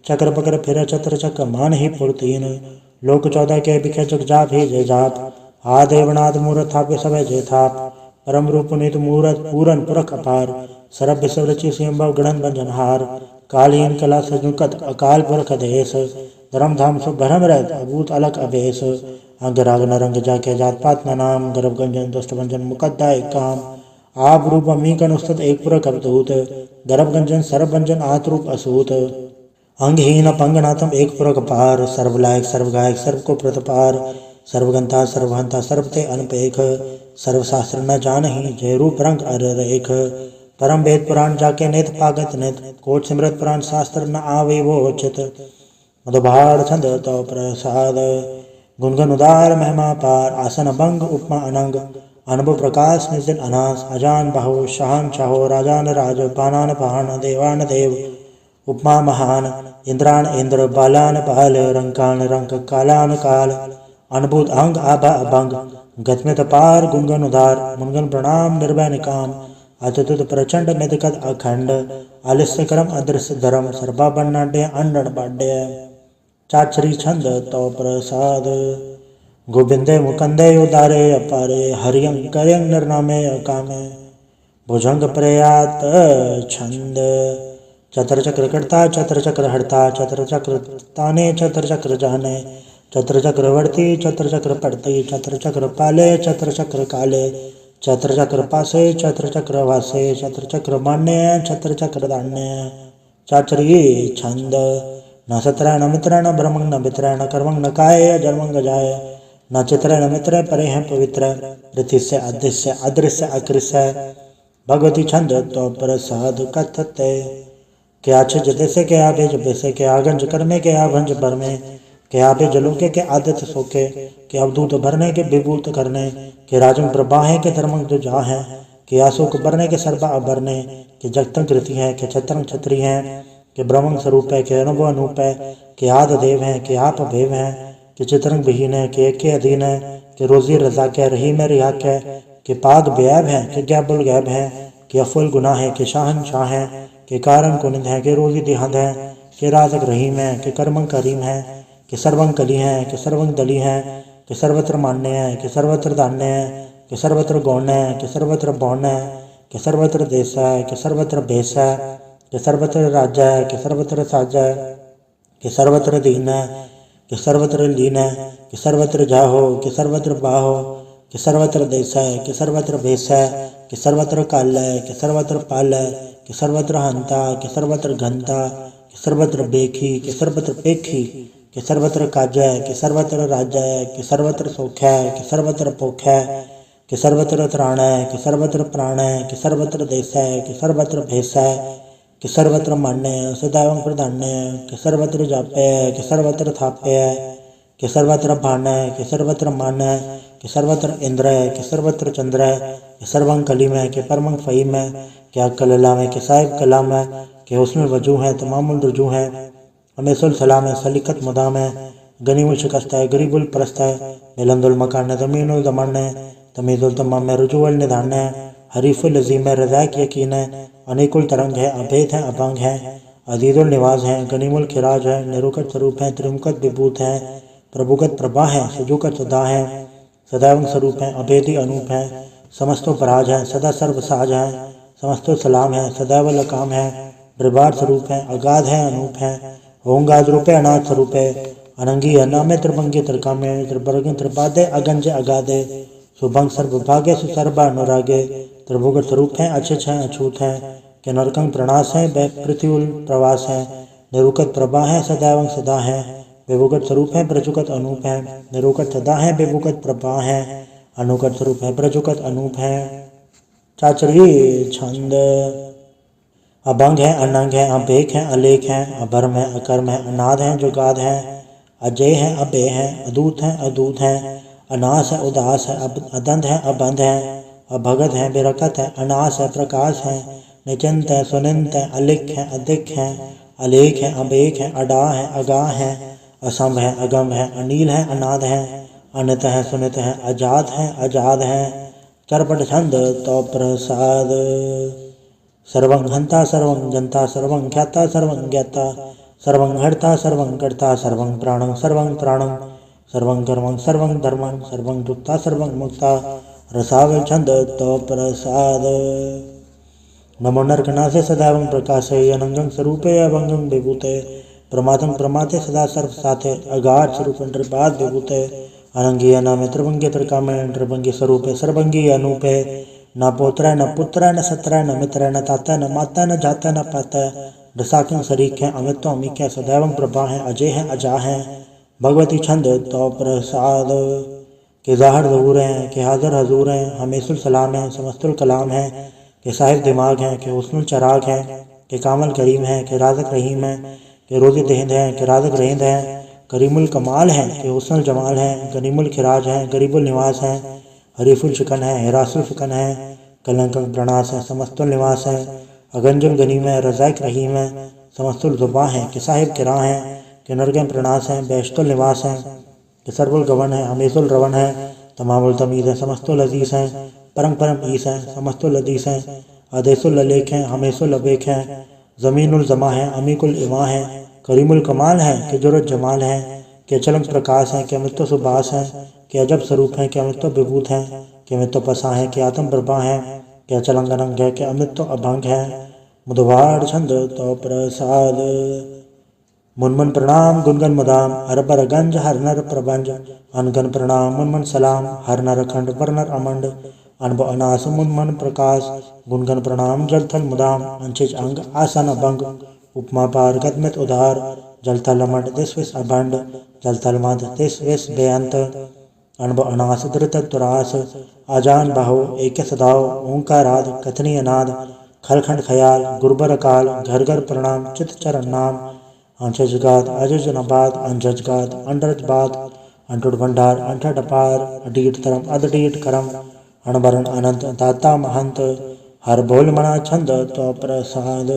S1: चक्र पकर फिर चत्र चक मान ही पुरतीन, लोक 14 के बिखे जग जाप ही जे जाप, आदेवनाद मूरत थापे सब जे थाप, परम रूप पुनीत मूरत पूरन पुरख अपार, सरब विश्व रचि सिंभव गणन भंजनहार, कालीन कला सजुकत अकाल पुरख देश, धर्म धाम सो भरम रहत अभूत अलग अभेश, अंग राग न रंग जाके जात पात न नाम, गर्भ गंजन दुष्ट भंजन मुकद्दाय काम, आप रूप अमी कनुस्तत एक पुरख अवधूत, गर्भ गंजन सर्व भंजन आत रूप असूत, अंगहीन पंग नाथम एक पुरख पार, सर्वलायक सर्वगायक सर्व को प्रतपार, सर्वगंता सर्वहंता सर्वते अनपेख, सर्वशास्त्र न जानहि जय रूप रंग अर रेख, परम वेद पुराण जाके नित पागत नित, कोट सिमरत पुराण शास्त्र न आवे वो चित, मधुभार छंद तो प्रसाद, गुणगन उदार महिमा पार, आसन भंग उपमा अनंग, अनुभव प्रकाश निजिन अनास, अजान बाहु शहान चाहो राजान राज, पानान पान देवान देव, उपमा महान, इंद्रान इंद्र बालान बाल, रंकान रंक कालान काल, अनुभूत अंग आभा अभंग, गतमित पार गुणगन उदार, मुनगन प्रणाम निर्भय निकाम, अतुत प्रचंड निधकत अखंड, आलस्य करम अदृश्य धर्म, सर्वा बन्नाड्य अंडन बाड्य, चाचरी छंद तो प्रसाद, गोविंदे मुकंदे उदारे अपारे, हरियं करयं निर्नामे अकामे, भुजंग प्रयात छंद, चतर चक्र करता चतर चक्र हरता, चतर चक्र ताने चतर चक्र जाने, चतर चक्रवर्ती चतर चक्र पड़ते, चतर चक्र पाले चतर चक्र काले, चतर चक्र पासे चतर चक्र वासे, चतर चक्र मान्य चतर चक्र दान्य, चाचरी छंद, न सत्र न मित्र न ब्रह्मंग न मित्र, न कर्मंग न काय जन्मंग जाय, न चित्र न मित्र परे हैं पवित्र, ऋतिस्य अदृश्य अदृश्य अकृष्य, भगवती छंद तो प्रसाद कथते, क्या छिज देसे के आभे जबे से के आगंज कर्मे के आभंज भरमे, के आभे जलोके के आदित्य सोके, के अवधूत भरने के विभूत करने, के राजंग प्रबाहे के धर्मंग जो जा है, के आशोक भरने के सर्वा अभरने, के जगतंग कृति है, के छत्रंग छत्री हैं, के ब्रह्मंग स्वरूप है, के अनुभव अनूप है, के आद देव हैं, के आप भेव हैं, के चित्रंग विहीन है, के एक के अधीन है, के रोजी रजा के रही में रिहा के पाग बैब है, के गैबुल गैब है, के अफुल गुनाह है, के शाहन शाह है, के कारण कुनिंद है, के रोजी दिहंद है, के राजक रहीम है, के कर्मंग करीम है, के सर्वंग कली है, के सर्वंग दली है, के सर्वत्र मान्य है, के सर्वत्र दान्य है, के सर्वत्र गौण है, के सर्वत्र बौण है, के सर्वत्र देश है, के सर्वत्र भेष है, के सर्वत्र राज्य है, के सर्वत्र साज है, के सर्वत्र दीन है, के सर्वत्र लीन है, के सर्वत्र जाहो, के सर्वत्र बाहो, के सर्वत्र देश है, के सर्वत्र भेष है, के सर्वत्र काल है, के सर्वत्र पाल है, के सर्वत्र हंता, के सर्वत्र घंता, के सर्वत्र बेखी, के सर्वत्र पेखी, के सर्वत्र काजय, के सर्वत्र राज्य, के सर्वत्र सोख है, के सर्वत्र पोख है, के सर्वत्र त्राण है, के सर्वत्र प्राण है, के सर्वत्र देश है, के सर्वत्र भेष है, के सर्वत्र मान्य सदैव प्रधान्य, के सर्वत्र जाप्य, के सर्वत्र थाप्य, के सर्वत्र भान है, के सर्वत्र मान है, के सर्वत्र इंद्र है, के सर्वत्र चंद्र है, के सर्वंग कलीम है, के परमंग फहीम है, के अकललाम है, के साहिब कलाम है, के उसमें वजू है, तमामुल रुजू है, हमेशुल सलाम है, सलीकत मुदाम है, गनीमुल शिकस्त है, गरीबुल परस्त है, मिलंदुल मकान है, तमीनुल दमन है, तमीजुल तमाम है, रुजुवल निधान है, हरीफुल अजीम है, रज़ाक यकीन है, अनेकुल तरंग है, अभेद है, अभंग है, अजीजुल निवाज है, गनीमुल खिराज है, निरुकत स्वरूप है, त्रिमुकत विभूत है, प्रभुगत प्रभा है, सजुकत सदा है, सदैव स्वरूप है, अभेदी अनूप है, समस्तो पराज है, सदा सर्व साज है, समस्तो सलाम है, सदैव लकाम है, ब्रबार स्वरूप है, अगाध है, अनूप है, होंगाद रूप है, अनाथ स्वरूप है, अनंगी अनामे त्रिभंगी त्रिकामे, त्रिवर्ग त्रिपादे अगंज अगाधे, सुभंग सर्वभाग्य सुसर्वा अनुरागे, त्रिभुगत स्वरूप है, अछिछ है, अछूत है, के नरकंग प्रणाश है, पृथ्वी प्रवास है, निरुकत प्रभा है, सदैव सदा है, विभुगत स्वरूप है, प्रजुकत अनूप है, निरुकत सदा है, विभुगत प्रभा है, अनुकत स्वरूप है, प्रजुकत अनूप है, चाचरी छंद, अभंग है, अनंग है, अभेक है, अलेख है, अभर्म है, अकर्म है, अनाद है, जुगाद है, अजय है, अभय है, अदूत है, अदूत है, अनास है, उदास है, अदंत है, अबंध है, अभगत है, बेरकत है, अनास है, प्रकाश है, निचिंत है, सुनिंत है, अलिख है, अधिक है, अलेख है, अबेक है, अडा है, अगा है, असंभ है, अगम है, अनील है, अनाद है, अनित है सुनित है अजात है आजाद है, चरपट छंद तो प्रसाद। सर्वं हंता सर्वं जनता सर्वं ख्याता सर्वं ज्ञाता, सर्वं हर्ता सर्वं कर्ता सर्वं प्राणं सर्वं कर्मं सर्वं धर्मं सर्वं दुक्ता सर्वं मुक्ता, रसाव छंद तो प्रसाद। नमो नरकनाथे सदैवं प्रकाशे, अनंगं स्वरूपे अभंगं विभूते, प्रमादं प्रमाते सदा सर्व साथे, अगाध स्वरूप नृपाद विभूते, अनंगी अनामे त्रिभंगी त्रिकामे त्रिभंगी स्वरूपे सर्वंगी अनूपे, न पोत्र न पुत्र न सत्र न मित्र न ताता न माता न जाता न पाता, रसाकिं शरीक है अमित अमीक है, सदैवं प्रभा है अजय है अजा है, भगवती छंद तो प्रसाद। के ज़ाहिर ज़हूर हैं के हाज़िर हजूर हैं, हमेशुल सलाम है समस्तुल कलाम है, के साहिब दिमाग हैं के हुस्नुल चराग हैं, के कामल करीम है के राज़िक रहीम है, के रोज़ी दहिंद हैं के राज़िक रहींद हैं, करीमुल कमाल हैं के हुस्नुल जमाल हैं, गनीमुल खिराज हैं गरीबुल निवास हैं, हरीफुल शिकन है हिरासुल फिकन है, कलंकं प्रणास है समस्तुल निवास है, अगंजुल गनीम है रज़ाइक रहीम है, समस्तुल ज़ुबा हैं के साहिब किरा हैं, के नरगं प्रणास हैं बेशतुल निवास हैं, के सर्वुल गवन है हमेशुल रवन है, तमामुल तमीज़ हैं समस्तुल अजीज़ हैं, परम ईस हैं समस्तुल अदीस हैं, आदेशुल अलेख हैं हमेशुल अबेक हैं, ज़मीनुल ज़मा है अमीकुल इमा है, करीमुल कमाल है के जुरत जमाल है, के अचलंक प्रकाश हैं के अमित्व सुबास हैं, के अजब स्वरूप हैं के अमित्व विभूत हैं, के अमित्व पसा हैं के आत्म प्रभा हैं, के अचलंग अनंग है के अमित्व अभंग है, मुदवाड़ छंद तो प्रसाद। मुनमन प्रणाम गुनगन मदाम हर बर गंज हर नर प्रबंज, अनगन प्रणाम मुनमन सलाम हर नर खंड पर नर अमंड, अनब अनास मुनमन प्रकाश, गुनगन प्रणाम जल थल मुदाम, अंशिज अंग आसन अभंग, उपमा पार गदमित उदार, जल थल अमंड दिस विस अभंड, जल थल मध दिस विस बेअंत, अनब अनास धृत तुरास, आजान बाहो एक सदाओ ओंकाराद कथनी अनाद, खलखंड खयाल गुरबर अकाल घर घर प्रणाम चित चरण नाम, अंशजगात अजज नबाद अंजजगात अंडरजबाद, अंटुट भंडार अंठट अपार, अडीट तरम अदडीट करम, अणबरण अनंत दाता महंत, हर बोल मना छंद तो प्रसाद।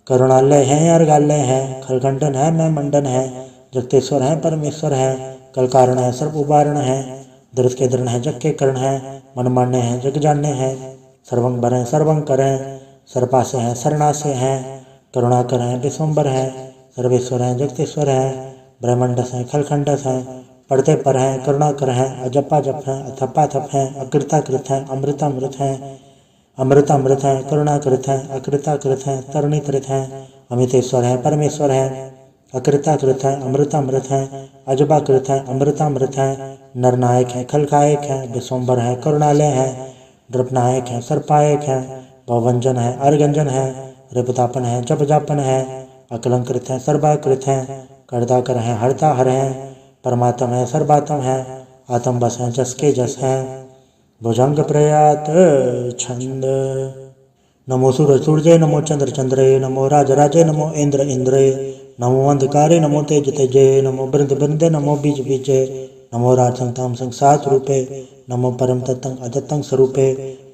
S1: करुणालय है अर्गालय है, खलखंडन है मैं मंडन है, जगतेश्वर है परमेश्वर है, कल कारण है सर्व उबारण है, दृढ़ के दृढ़ है जग के करण है, मन मान्य है जग जानने हैं, सर्वंग भरें सर्वंग करें, सर्पासे हैं सरणासे हैं, करुणा करें विश्वम्बर हैं, सर्वेश्वर हैं जगतेश्वर हैं, ब्रह्मंडस हैं खलखंडस हैं, पढ़ते पर हैं करुणा कर हैं, अजपा जप हैं अथपा थप हैं, अकृता कृत हैं अमृतामृत हैं, अमृतामृत हैं करुणा कृत हैं अकृता कृत हैं, तरुणी कृत हैं, अमितेश्वर हैं परमेश्वर हैं, अकृता कृत हैं अमृतामृत हैं, अजबा कृत हैं अमृतामृत हैं, नरनायक हैं खलकायक हैं, विश्वम्बर हैं करुणालय हैं, नृपनायक हैं सर्पायक हैं, भवंजन है अर्गंजन है, रिपतापन है जप जापन है, अकलंकृत हैं सर्वाकृत हैं, कर्ता कर हैं हरता हर हैं, परमात्म है सर्वात्म है, आत्म बस हैं जस के जस हैं, भुजंग प्रयात छंद। नमो सूरज सूर्य नमो चंद्र चंद्रे, नमो राज राजे नमो इंद्र इंद्रे, नमो अंधकारे नमो तेज तेजे, नमो बृंद बृंदे नमो बीज बीजे, नमो राजसंताम संसार रूपे, नमो परम तत्तं अदत्तं स्वरूपे,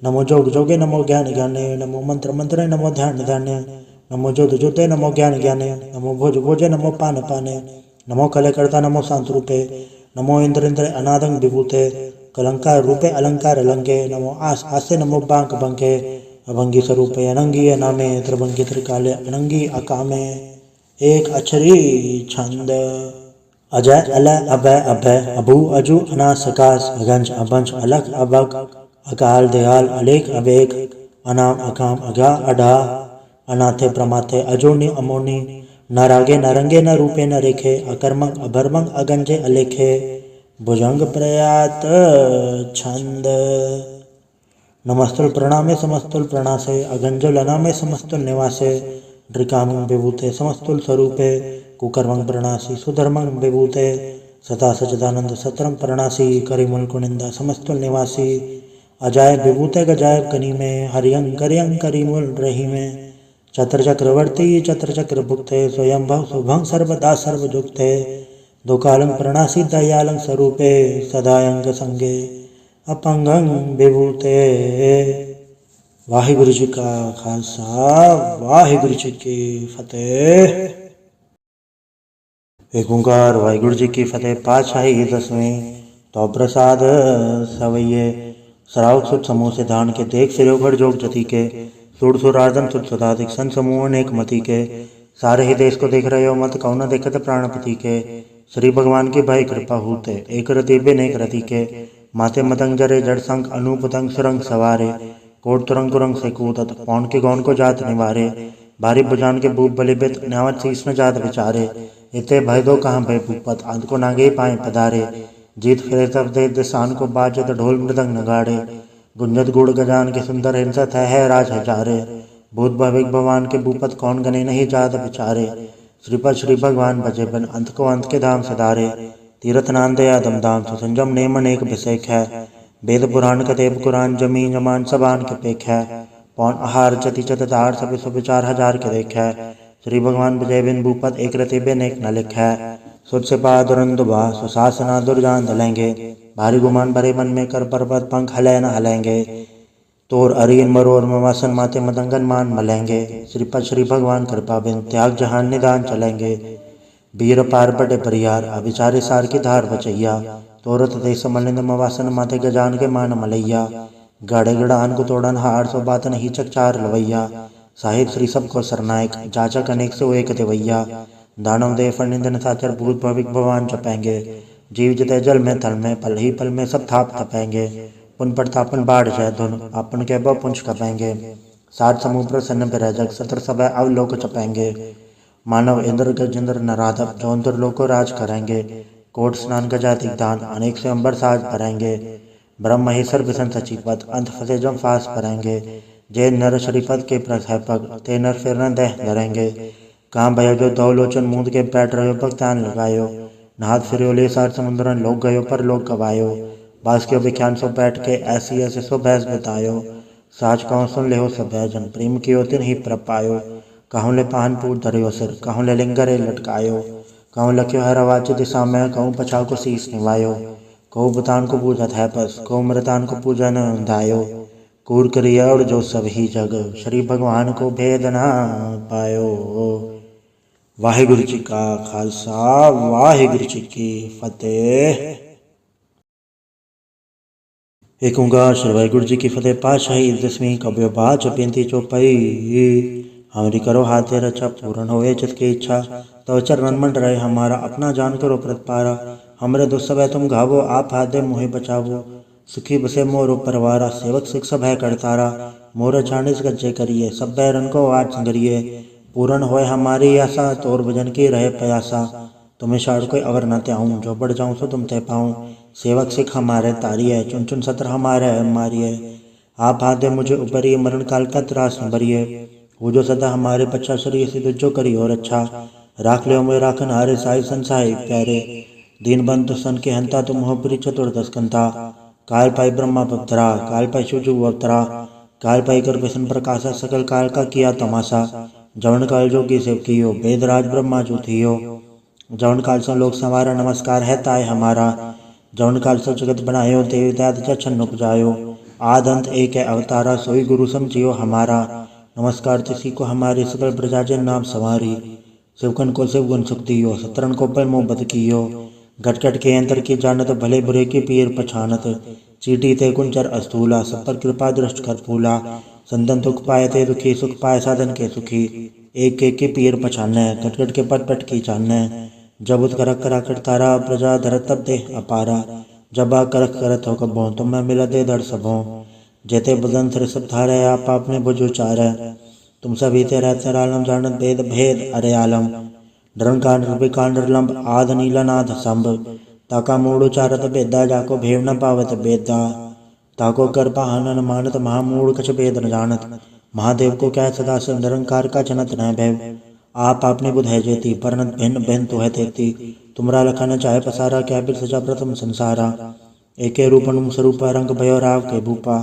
S1: नमो जोग जोगे नमो ज्ञान ज्ञाने, नमो मंत्र मंत्रे नमो ध्यान ध्याने, नमो ज्योत ज्योते नमो ज्ञान ज्ञाने, नमो भोज भोजे नमो पान पाने, नमो कलकर्ता नमो शांत रूपे, नमो इंद्र इंद्र अनादं विभूते, कलंकार रूपे अलंकार अलंगे, नमो आस आसे नमो बांक बंके, अभंगी स्वरूपे अनंगी अनामे, त्रिभंगी त्रिकाले अनंगी अकामे, एक अक्षरी छंद। अजय अलय अभय अभय, अभू अजू अनास सकाश, अगंज अभंज अलख अबक, अकाल दयाल अलेख अवेक, अनाम अकाम अगा अडा, अनाथे प्रमाथे अजोनी अमोनी, न रागे न रंगे न रूपे न रेखे, अकर्मंग अभर्मंग अगंजे अलेखे, भुजंग प्रयात छंद। नमस्तुल प्रणामे समस्तुल प्रणासे, अगंजुल अनामे समस्तुल निवासे, ड्रिकामं विभूते समस्तुल स्वरूपे, कुकर्मं प्रणासी सुधर्मं विभूते, सदा सचिदानंद सत्रम प्रणासी, करिमुल कुनिंदा समस्तुल निवासी, अजायब विभूते गजायब कनी में, हरियं करियं करिमुल रही में, चत्र चक्रवर्ती चत्र चक्र भुक्ते, स्वयं भव शुभं सर्वदा सर्वजुक्ते, दो कालं प्रणासी दयालं स्वरूपे, सदायंग संगे अपंगं विभूते। वाहिगुरु जी का खालसा वाहिगुरु जी की फतेह। एक ओंकार वाहिगुरु जी की फतेह। पातशाही 10वीं। तो प्रसाद सवैये सराउत सुत समूह से धान के देख सिरो भर जोग जति के सुर सुरार्दन सुत सदाधिक सन समूह अनेक मति के सारे ही देश को देख रहे हो मत कौन न देखत प्राणपति के श्री भगवान की भाई कृपा होते एक रति बिन एक रति के माथे मतंग जरे जड़ संग अनुपतंग सुरंग सवारे कोट तुरंग कुरंग से कूदत पौन के गौन को जात निवारे भारी बुजान के भूप बलिबित न्यावत शीस न जात विचारे इते भय दो कहाँ भय भूपत अंत को नागे पाए पधारे जीत फिरे तब दे दिसान को बाजत ढोल मृदंग नगाड़े गुंजत गुड़ गजान के सुंदर हिंसत है राज हजारे भूत भविक भगवान के भूपत कौन गने नहीं जात विचारे श्रीपद श्री भगवान भजे बन अंत को अंत के धाम सदारे तीरथ नांद या दमदाम सुसंजम नेम अनेक भिषेक है वेद पुराण कदेव कुरान जमीन जमान सबान के पेख है पौन आहार चति चतदार सभी सुविचार हजार के देख है श्री भगवान विजय बिन भूपत एक रति बिन एक न लिख है सुत से दुरंदुबा सुशासना दुर्जान दलेंगे भारी गुमान भरे मन में कर पर्वत पंख हले न हलेंगे तोर अरियन मरोर मवासन माते मदंगन मान मलेंगे श्रीपद श्री भगवान कृपा बिन त्याग जहान निदान चलेंगे वीर पार बड़े परियार अभिचारे सार की धार बचैया तोरत देश मलिंद मवासन माते गजान के मान मलैया गाड़े गड़ान को तोड़न हार सो बात नहीं चकचार लवैया साहिब श्री सबको सरनायक जाचक अनेक सो एक देवैया दानव देव फनिंदन साचर भूत भविक भगवान चपेंगे जीव जते जल में थल में पल ही पल में सब थाप थपेंगे पुन प्रतापन बाढ़ जय धुन अपन के ब पुंछ कपेंगे सात समूह प्रसन्न बिराजक सत्र सब अवलोक चपेंगे मानव इंद्र गजेंद्र नराधव जौनपुर लोग को राज करेंगे कोट स्नान गजाति दान अनेक से अंबर साज भरेंगे ब्रह्म महेश्वर विसन सचिपत अंत फसे जम फास भरेंगे जय नर शरीफत के प्रथापक ते नर फिर न दह धरेंगे काम भयो जो दो लोचन मूंद के बैठ रहो भक्तान लगायो नाथ फिर ले सार समुद्रन लोग गयो पर लोग गवायो बास के विख्यान सो बैठ के ऐसी ऐसे सो भैंस बतायो साच कहूँ सुन ले हो सब जन प्रेम की तिन ही प्रपायो कहूँ ले पान पूट धरियो सिर कहूँ ले लिंगरे लटकायो कहूँ लख्यो है रवाच दिशा में कहूँ पछाव को शीस निवायो कहूँ बुतान को पूजत है पस कहूँ मृतान को पूजन दायो कूर करिया और जो सब ही जग श्री भगवान को भेद ना पायो। वाहिगुरु जी का खालसा वाहिगुरु जी की फतेह। एक ओंकार श्री वाहिगुरु जी की फतेह। पातशाही 10वीं कब्यो बाच पेंती चौपाई हमारी करो हाथे रचा पूर्ण होए चित की इच्छा तो चरण मन रहे हमारा अपना जान करो प्रतिपारा हमरे दो सब है तुम घावो आप हाथ मोहे बचावो सुखी बसे मोर परवारा सेवक सिख सब है करतारा मोर चाणिस गज्जे करिए सब बैरन को आज संगरिए पूर्ण होए हमारी आशा तोर भजन की रहे प्यासा तुम्हें शाड़ कोई अवर न त्याऊँ जो बढ़ जाऊँ सो तुम तय पाऊँ सेवक सिख हमारे तारी है चुन चुन सत्र हमारे मारिए आप हाथ दे मुझे ऊपरी मरण काल का त्रास न भरिए वो जो सदा हमारे बच्चा शरीर से जो करी और अच्छा राख ले मैं राखन हारे साई संसाई प्यारे दीन बंधु सन के हंता तुम हो प्री चतुर्दश कंता काल पाई ब्रह्मा पत्रा काल पाई शिवजु अवतरा काल पाई कर विष्ण प्रकाशा सकल काल का किया तमाशा जवन काल जोगी सेव कियो वेदराज ब्रह्मा जो थियो जवन काल से लोक संवारा नमस्कार है ताय हमारा जवन काल से जगत बनायो देव दाद छन्न उपजायो आद अंत एक है अवतारा सोई गुरु समझियो हमारा नमस्कार तिसी को हमारे सकल प्रजाजन नाम सवारी शिवकन को शिव गुण सुख दियो सतरन को पल मोह बद कियो घटघट के अंतर की जानत भले बुरे की पीर पछानत चीटी ते कुंचर अस्थूला सब पर कृपा दृष्ट कर फूला संतन दुख पाए ते दुखी सुख पाए साधन के सुखी एक एक के पीर पछाने घटघट के पट पट की चाने जब उत करक करा कर तारा प्रजा धर तब दे अपारा जब आ करक करत हो कबो तुम मैं मिला दे दर सबो जेते बदन सिर सब धारे आप आपने बुझो चार तुम सभी ते रहते आलम जानत भेद भेद अरे आलम निरंकार निर्विकार निर्लंब आद नीलनाथ संभ ताका मूड उचारत बेदा जाको भेव न पावत बेदा ताको कर पाहन मानत महामूड कछ भेद न जानत महादेव को क्या सदा से निरंकार का जनत न भैव आप आपने बुध है जेती परनत भिन्न भिन्न तो है तेती तुमरा लखन चाहे पसारा क्या बिर सजा प्रथम संसारा एके रूपन स्वरूप रंग भयो राव के भूपा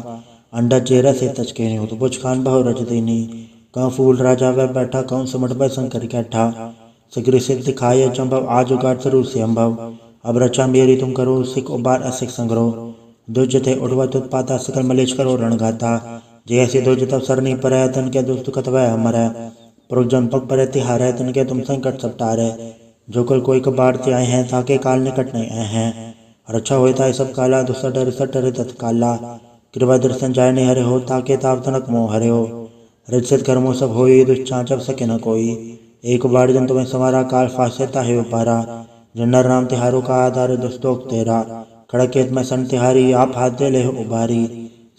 S1: अंडा चेरा से तचके नहीं हो तो बुझ खान बहु रज देनी कहूँ फूल राजा वह बैठा कहूँ सुमट बै शंकर कैठा सिगरी सिद्ध दिखाए चंभव आज उगाट सरू से अम्भव अब रचा मेरी तुम करो सिख उबार असिख संग्रह दुज थे उठवत उत्पाता सकल मलेच करो रणगाता जे ऐसी दुज तब सरनी पर तन के दुष्ट कतवै हमर पुरुष जन पग पर तिहार तन के तुम संकट सब टारे जो कल कोई कबाड़ ते आए हैं ताके काल निकट नहीं आए हैं। और अच्छा होता है सब काला दुसर डरे तत्काला। कृपा दर्शन जाय नहीं हरे हो ताके ताप तनक मोह हरे हो। रजसत कर्मों सब होई दुष्चां जब सके न कोई। एक बार जन तुम्हें समारा काल फासेता है उपारा। जन्नर नाम तिहारों का आधार दुस्तोक तेरा। खड़केत में सन तिहारी आप हाथ दे ले हो उबारी।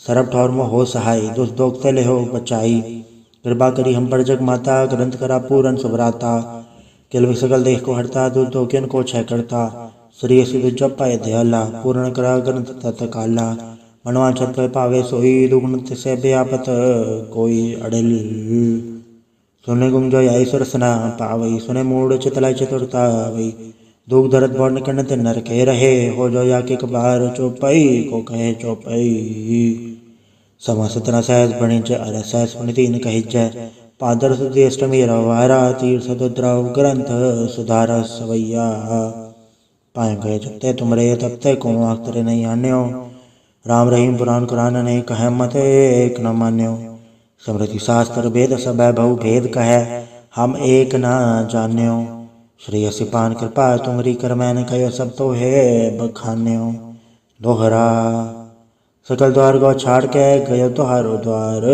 S1: सरब ठौर में हो सहाय दुस्तोक ते ले हो बचाई। कृपा करी हम पर जग माता ग्रंथ करा पूरन सुभराता। किल सकल देह को हरता दूध धोकियन को छह करता। श्री सिद्ध जप पाए दयाला पूर्ण करा ग्रंथ तत्काला। मनवांछत पे पावे सोई दुगुण से व्यापत कोई अड़ल। सुने गुम जो आई सुरसना पावई सुने मूड चितलाई चतुरता वही। दुख दर्द वर्ण कर्ण ते नर के रहे हो जो या के कबार चौपाई को कहे चौपाई। समा सतना सहज बणि जय अर सहज बणि तीन कहि जय। पादर सुधी अष्टमी रवारा तीर्थ द्रव ग्रंथ सुधार सवैया। पाए गए जगते तुमरे तबते को आखतरे नहीं आन्यो। राम रहीम पुराण कुरान ने कह मत एक न मान्यो। स्मृति शास्त्र वेद सब बहु भेद कह हम एक न जान्यो। श्री सिपान कृपा तुमरी कर मैंने कहो सब तो है बखान्यो। दोहरा सकल द्वार गौ छाड़ के गयो तुहारो द्वार।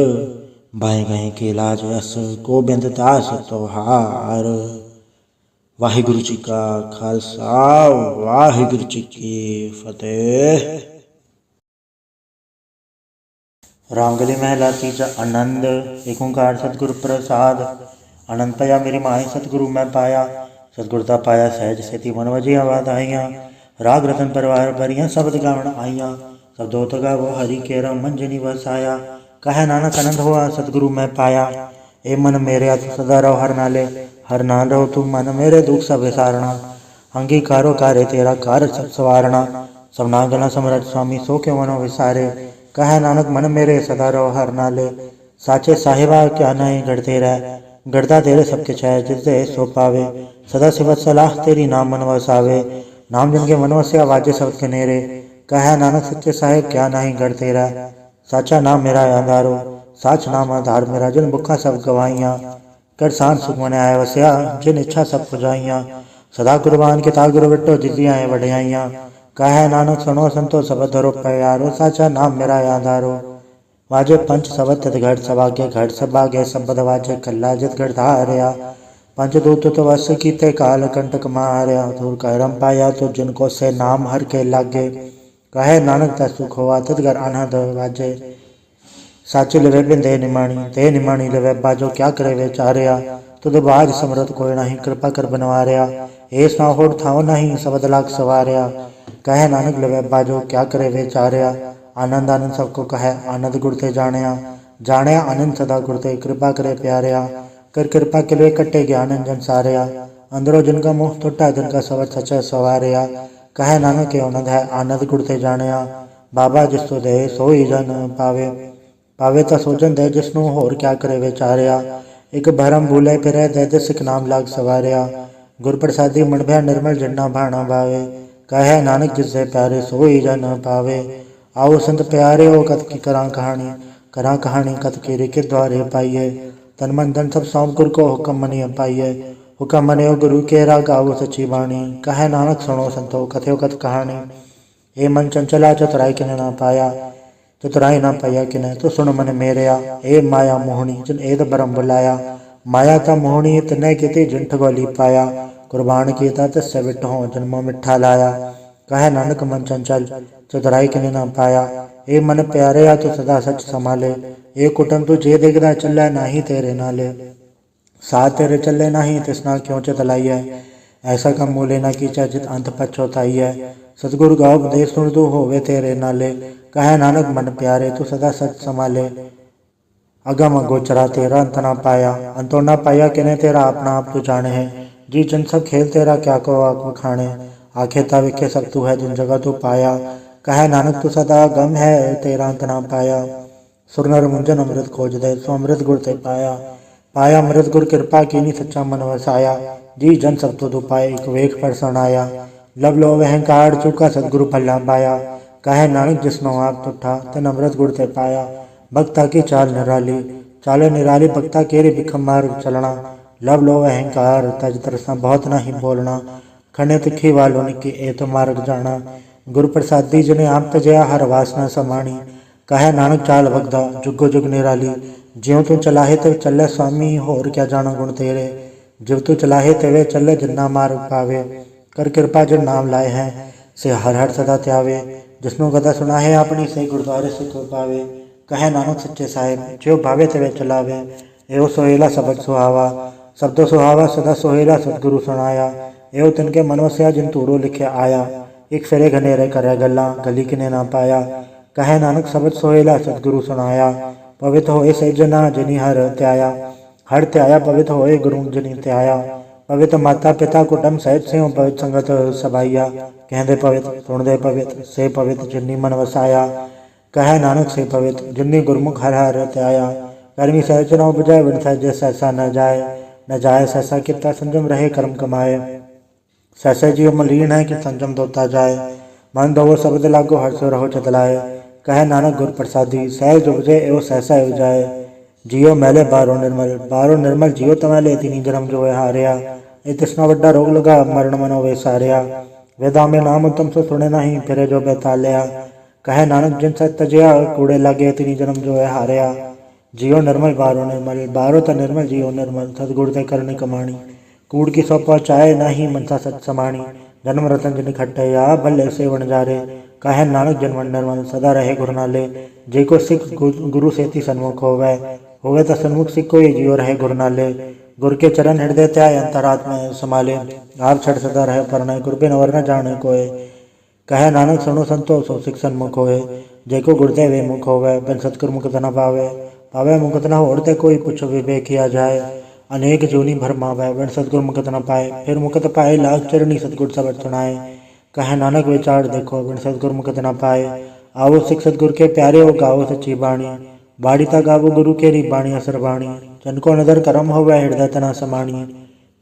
S1: बाएं गए के लाज यस गोबिंद दास तोहार। वाहिगुरु जी का खालसा वाहिगुरु जी की फतेह। रामगली महला तीजा आनंद। एक ओंकार सतगुरु प्रसाद। आनंद पाया मेरी माए सतगुरु मैं पाया। सतगुरता पाया सहज सेती मन वजिया वाधाइयाँ। राग रतन परिवार भरियाँ शब्द गावण आइयाँ। शब्दोत गावो हरि के रम मंजनी वसाया। कहे नानक आनंद हुआ सतगुरु मैं पाया। ए मन मेरे तू सदा रहो हर नाले। हर नाल रहो तू मन मेरे दुख सब विसारणा। अंगीकारो कार्य तेरा कार्य सब सवारणा। सबना गला समरथ स्वामी सो के मनो विसारे। कहे नानक मन मेरे सदा रहो हर नाले। साचे साहिबा क्या नहीं गढ़ते रह। गढ़ता तेरे सबके छाय जिससे सो पावे। सदा सिवत सलाह तेरी नाम मन वसावे। नाम जिनके मन वस्या वाजे शब्द के नेरे। कहे नानक सच्चे साहिब क्या नहीं गढ़ते रह। साचा नाम मेरा आधारो साच नाम आधार मेरा। जिन बुखा सब गवाइयाँ कर सांस सुख मन आए वस्या। जिन इच्छा सब पुजाइयाँ सदा कुर्बान के तागुरु बिट्टो जितियाँ बढ़ियाइयाँ। कहे नानक सुनो संतो सब धरो प्यारो। साचा नाम मेरा आधारो वाजे पंच सबत घट सभागे घट सभागे सबद वाजे कल्ला जित घट धारया। पंचदूत तो वस कीते काल कंटक मारया। धूर करम पाया तो जिनको से नाम हर के लागे। कहे नानक ता सुख हुआ तदगर आनंद वाजे। साचे लवे बिंदे निमाणी ते निमाणी लवे बाजो क्या करे वे चारया। तुद बाज समरत कोई नहीं कृपा कर बनवारया। एस ना होड़ थाओ नहीं सबद लाख सवारया। कहे नानक लवे बाजो क्या करे वे चारया। आनंद आनंद सबको कहे आनंद गुड़ते जाने जाने आनंद सदा गुड़ते। कृपा करे प्यारया कर कृपा के लिए कट्टे ज्ञान जन सारया। अंदरो जिनका मुख टूटा जिनका सवत सचा सवारया। कहे नानक के आनंद है आनंद गुड़ते जाने। बाबा जिसो दे सोई जन पावे। पावे ता सोजन दे जिसनु होर क्या करे वे चारया। एक भरम भूले फिरे दे दिसिक नाम लाग सवारया। गुर प्रसादी मन भया निर्मल जन्ना भाणा भावे। कहे नानक जिससे प्यारे सोई जन पावे। आओ संत प्यारे हो कत की करा कहानी कत की रिके द्वारे पाइये। तन मन धन सब सौंप गुरु को हुक्म मनिय पाइये। हुक्म मनियो गुरु के राग आओ सच्ची बाणी। कहे नानक सुनो संतो कथयो कत कहानी। ए मन चंचला चतुराई किने ना पाया। चतुराई ना पाया किने तो सुन मन मेरेया। ए माया मोहनी जिन एद बरम बुलाया। माया ता मोहनी तने किति जिंठ गोली पाया। कुर्बान कीता तस्य बिठ हो जन्मों मिठा लाया। कहे नानक मन चंचल चतुराई किने ना पाया। ए मन प्यारे या तो सदा सच संभाले। ए कुटुंब तू जे देखदा चले नाही तेरे नाले। साथ तेरे चले नहीं तिसना क्यों चतलाई है। ऐसा कम मूले न कीचा जित अंत पछोताई है। सतगुरु का उपदेश सुन तू होवे तेरे नाले। कहे नानक मन प्यारे तू सदा सच संभाले। अगम गोचरा तेरा अंत ना पाया। अंतो ना पाया किने तेरा अपना आप तू जाने है। जी जन सब खेल तेरा क्या को आत्म खाने। आखे ता विखे सब तू है जिन जगह तू पाया। कहे नानक तू सदा गम है तेरा अंत ना पाया। सुर नर मुंजन अमृत खोज दे सो अमृत गुर ते पाया। पाया अमृत गुर कृपा कीनी सच्चा मन वसाया। जी जन सब तू पाए एक वेख पर सुनाया। लब लो अहंकार चुका सतगुरु फला पाया। कहे नानक जिसनो आप तुठा तन अमृत गुर ते पाया। भक्ता की चाल निराली चाले निराली भक्ता केरी बिखम मार्ग चलना। लब लो अहंकार तज तरसा बहुत नहीं बोलना, खने तिखी वालों निकी ए तो मार्ग जाना। गुरु प्रसादी जिने आप तजया हर वासना समाणी, कहे नानक चाल भगदा जुगो जुग निराली। ज्यों तू चलाहे ते चले स्वामी, होर क्या जाना गुण तेरे। जिव तू चलाहे तेवे चले जिन्ना मार्ग पावे, कर कृपा जिन नाम लाए हैं से हर हर सदा त्यावे। जिसनु गदा सुना है अपनी से गुरुद्वारे सुख पावे, कहे नानक सच्चे साहिब जो भावे तेवे चलावे। एवं सोहेला सबद सुहावा, शब्दो सुहावा सदा सोहेला सतगुरु सुनाया। एवं तिनके मन वसिया जिन तूड़ो लिखे आया, एक फेरे घनेरे करे गल्ला गली किने ना पाया। कहे नानक सबद सोहेला सतगुरु सुनाया, पवित्र होए से जना जिनी हर त्याया। हर त्याया पवित्र होए गुरु जिनी त्याया, पवित्र माता पिता कुटुंब सहित सिंह पवित्र संगत सभाइया। कहते पवित्र सुनते पवित्र से पवित्र जिन्नी मन वसाया, कहे नानक से पवित्र जिन्नी गुरमुख हर हर त्याया। कर्मी सहज न उपजाए विण सहज सहसा न जाए, न जाए सहसा कितना संजम रहे कर्म कमाए। सहसा जीव मलीन है कि संजम धोता जाए, मन दो शब्द लागो हर्ष रहो चतलाए। कहे नानक गुर प्रसादी सहज उपजे एवं सहसा उपजाए। जियो मैले बारो निर्मल जियो तमैले तिनी जन्म जो है हारिया। ए तिसना वड्डा रोग लगा मरण मनो वे सारिया, वेदा में नाम तुम सो सुने नहीं फिरे जो बेतालिया। कहे नानक जिन सत तजया कूड़े लगे तिनी जन्म जो है हारिया। जियो निर्मल बारो त निर्मल जियो निर्मल, सतगुर ते करनी कमाणी। कूड़ की सौ पहुँचाए नहीं मनसा सत समाणी, जन्म रतन जिन खट्टया भले से वन जारे। कहे नानक जनमन निर्मल सदा रहे गुरु नाले, जे को सिख गुरु सेती सन्मुख होवे तो सन्मुख सिख को जियो रहे गुरु नाले। गुर के चरण हृदय त्याय अंतरात्मा संभाले, आप छड़ सदा रहे परनय गुर बिन और न जाने कोय। कहे नानक सुनो संतो सो सिख सन्मुख होए, जेको गुरुदेव वे मुख होवे बिन सतगुर मुक्त न पावे। पावे मुक्त न होड़ते कोई पुछ विवेक किया जाए, अनेक जूनी भर मावे बिन सतगुर मुक्त न पाए। फिर मुक्त पाए लाख चरणी सतगुर सबद सुनाए, कहे नानक विचार देखो बिन सतगुर मुक्त न पाए। आओ सिख सतगुर के प्यारे हो गाओ सच्ची बाणी, बाड़ी ता गावो गुरु केरी बाणी असर बाणी। जनको नदर करम होवे हृदय तना समाणी,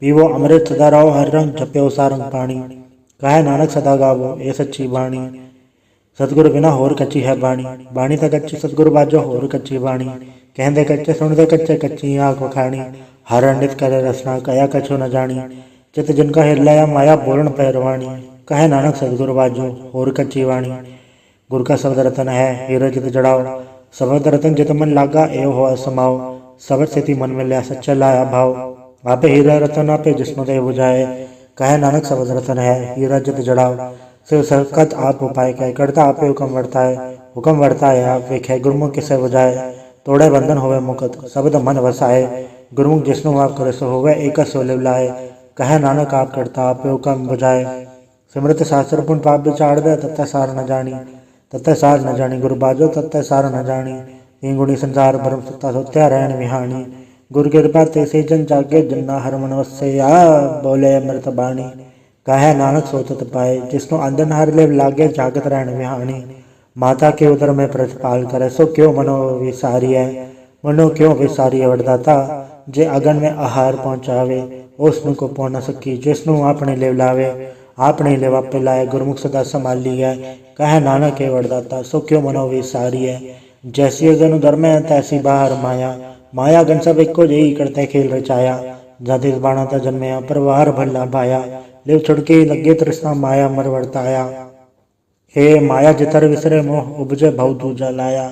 S1: पीवो अमृत सदा रहो हर रंग जप्यो सारंग पाणी। कहे नानक सदा गावो ए सच्ची बाणी, सतगुर बिना होर कच्ची है बाणी। बाणी ता कच्ची सतगुर बाजो होर कच्ची बाणी, कहते कच्चे सुनते कच्चे कच्ची आँख वखाणी। हर नित करे रसना कया कछो न जानी, चित जिनका हिरलाया माया बोलन पैरवाणी। कहे नानक सतगुर बाजो होर कच्ची वाणी, गुर का शब्द रतन है हीरा जित जड़ाओ। शब्द रतन जित मन लागा एव हो समाओ, शब्द सेती मन में लिया सच्चा लाया भाव। आपे हीरा रतन आपे जिस्म दे बुझाए, कहे नानक शब्द रतन है हीरा जित जड़ाओ। सिर सकत आप उपाय कह करता आपे हुक्म वर्ता है, हुक्म वर्ता है आप वेखे गुरमुख किसे बुझाए। तोड़े बंधन होवे मुकत शब्द मन वसाए, गुरमुख जिसनु आप करे सो होवे एक सो लिव लाए। कहे नानक आप करता आपे हुक्म बुझाए, सिमरत शास्त्र पुन पाप विचार दे तत्ता सार न जानी। तत्ता सार न जानी गुरु बाजो तत्ता सार न जानी, तीन गुणी संसार भरम सत्ता सोत्या रहन विहानी। गुरु कृपा ते से जन जागे जन्ना हर मन वस्या, बोले अमृत बाणी। कहे नानक सोचत पाए जिसनो अंधन हर ले लागे जागत रहन विहानी। माता के उदर में प्रतिपाल करे सो क्यों मनो विसारी है, मनो क्यों विसारी है वरदाता। जे अगन में आहार पहुँचावे उसनु को पौ न सकी, जिसनु आपने ले लावे आपने लेवा पिलाए। गुरमुख सदा संभाली है, कहे नानक के वरदाता सो क्यों मनो विसारी है। जैसी अगन उदर में तैसी बाहर माया, माया गन सब एको जई करते खेल रचाया। जाति बाणा ता जन्मया परवार भला पाया, लिव छुड़के लगे तृष्णा माया मर वर्ताया। हे माया जितर विसरे मोह उपजे भव दूजा लाया,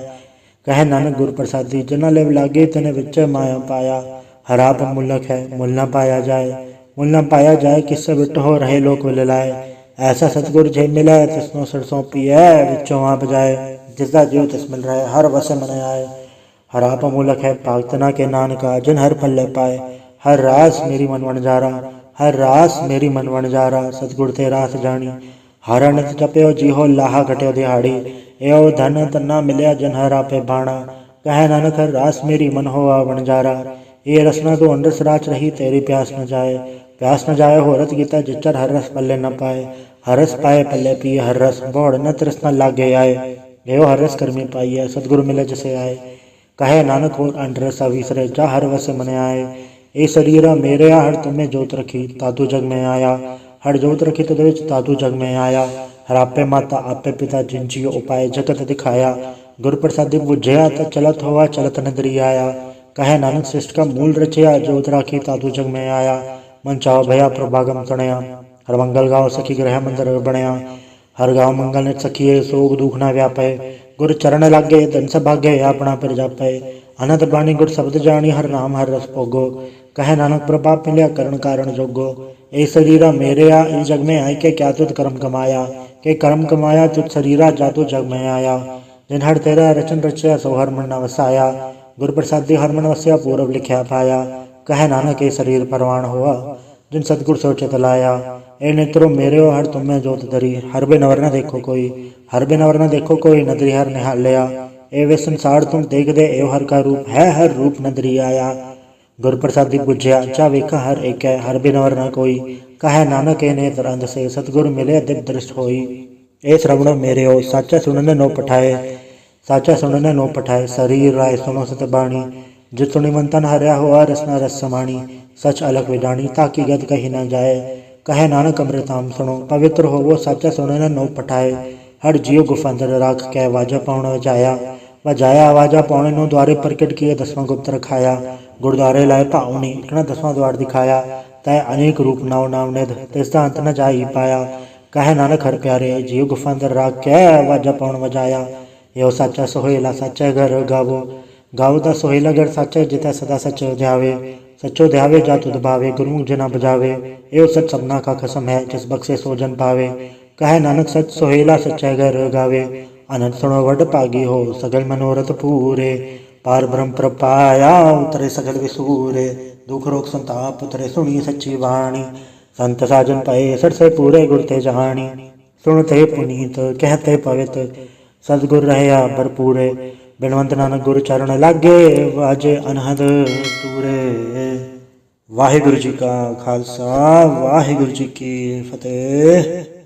S1: कहे नानक गुर प्रसादी जना लेव लागे तने विच माया पाया। हराप मुल्लक है मुल न पाया जाए, मुल न पाया जाए किससे बिट हो रहे लोक विललाए। ऐसा सतगुर जे मिले तिसनो सरसों पिए, विचों आप जाए जिसदा जीव तिस मिल रहे हर वस मन आए। हराप मूलक है पागतना के नान का जिन हर पल्ले पाए, हर रास मेरी मन वन जारा हर रास मेरी मन वन जारा। सतगुर ते रास जानी हर नित जप्यो जी हो लाहा घट्यो दिहाड़ी। एओ धन तन्ना मिलया जन हर आपे बाणा, कहे नानक हर रास मेरी मन हो वन जारा। ये रसना तो अंडस राच रही तेरी प्यास न जाए, प्यास न जाए हो रत गीता जिचर हर रस पल्ले न पाए। हर रस पाए पल्ले पिए हर रस बोड़ न तृष्णा लागे आए। एओ हर रस कर्मी पाइए सतगुरु मिले जैसे आए, कहे नानक हो अंडरस विसरे जा हर वस मन आए। ए शरीरा मेरे हर तुम्हें जोत रखी तातु जग में आया, हर जोत रखी तुद विच तातु जग में आया। हर आपे माता आपे पिता जिन जियो उपाय जगत दिखाया, गुर प्रसादी बुझया त चलत होवा चलत नदरी आया। कहे नानक सृष्टि का मूल रचया, जोत राखी तातु जग में आया। मन चाहो भया प्रभागम तणया, हर मंगल गाँव सखी ग्रह मंदिर बनया। हर गाँव मंगल नित सखिए, सोग दुख न व्यापय। गुर चरण लागे धन सभागे, अपना पर जापय। अनंत बाणी गुर शब्द जानी, हर नाम हर रस भोगो। कहे नानक प्रभाव मिलिया, करण कारण जोगो। ए शरीरा मेरे इस जग में आय के, क्या तुत कर्म कमाया। के कर्म कमाया तुत शरीरा, जा तू जग में आया। जिन हर तेरा रचन रचया, सो हर मन न वसाया। गुर प्रसादी हर मन वस्या, पूरब लिखया पाया। कहे नानक ए शरीर परवान हुआ, जिन सतगुर सोचत लाया। ए नेत्रो मेरे हो, हर तुम में जोत धरी। हर बिन अवर न देखो कोई, हर बिन अवर न देखो कोई, नदरी हर निहालया। ए वे संसार तुम देख दे, एव हर का रूप है, हर रूप नदरी आया। गुर प्रसादी बुझया, जा वेखा हर एक है, हर बिन अवर न कोई। कहे नानक ए नेत्र अंध से, सतगुर मिले दिव्य दृष्ट होई। ए श्रवण मेरे हो, साचा सुनने नो पठाए। साचा सुनने नो पठाए, शरीर राय सुनो सत बाणी। जित सुनि मन तन हरया हुआ, रसना रस समाणी। सच अलग विजानी, ताकि गद कही न जाए। कहे नानक अमृताम सुनो, पवित्र हो वो साचा सुनने नो पठाए। हर जियो गुफा अंदर राख के, वाजा पाउण जाया। वजाया आवाजा पाउणे नो, द्वारे प्रकट किए 10वां गुप्त रखाया। गुरुद्वारे लाए पाउनी, इतना 10वां द्वार दिखाया। तय अनेक रूप नाव नाव निध, तिसदा अंत न जा ही पाया। कहे नानक हर प्यारे, जियो गुफा अंदर राख के, वाजा पाउण वजाया। यो साचा सोहेला, साचा घर गावो। गावो दा सोहेला घर साचा, जिता सदा सच ध्यावे। सचो ध्यावे जा तुध भावे, गुरमुख जना बजावे। एव सच सबना का खसम है, जिस बख्शे सो जन पावे। कहे नानक सच सोहेला, सच्चा घर गावे। अनंत सुनो वड पागी हो, सगल मनोरथ पूरे। पार ब्रह्म प्रपाया, उतरे सगल विसूरे। दुख रोग संताप उतरे, सुनी सच्ची वाणी। संत साजन पाए, सर से पूरे गुर ते जानी। सुनते पुनीत, कहते पवित्र, सतगुर रहया भरपूरे। बिनवंत नानक गुरु चरण लागे, वाजे अनहद तूरे। वाहिगुरु जी का खालसा, वाहिगुरु जी की फतेह।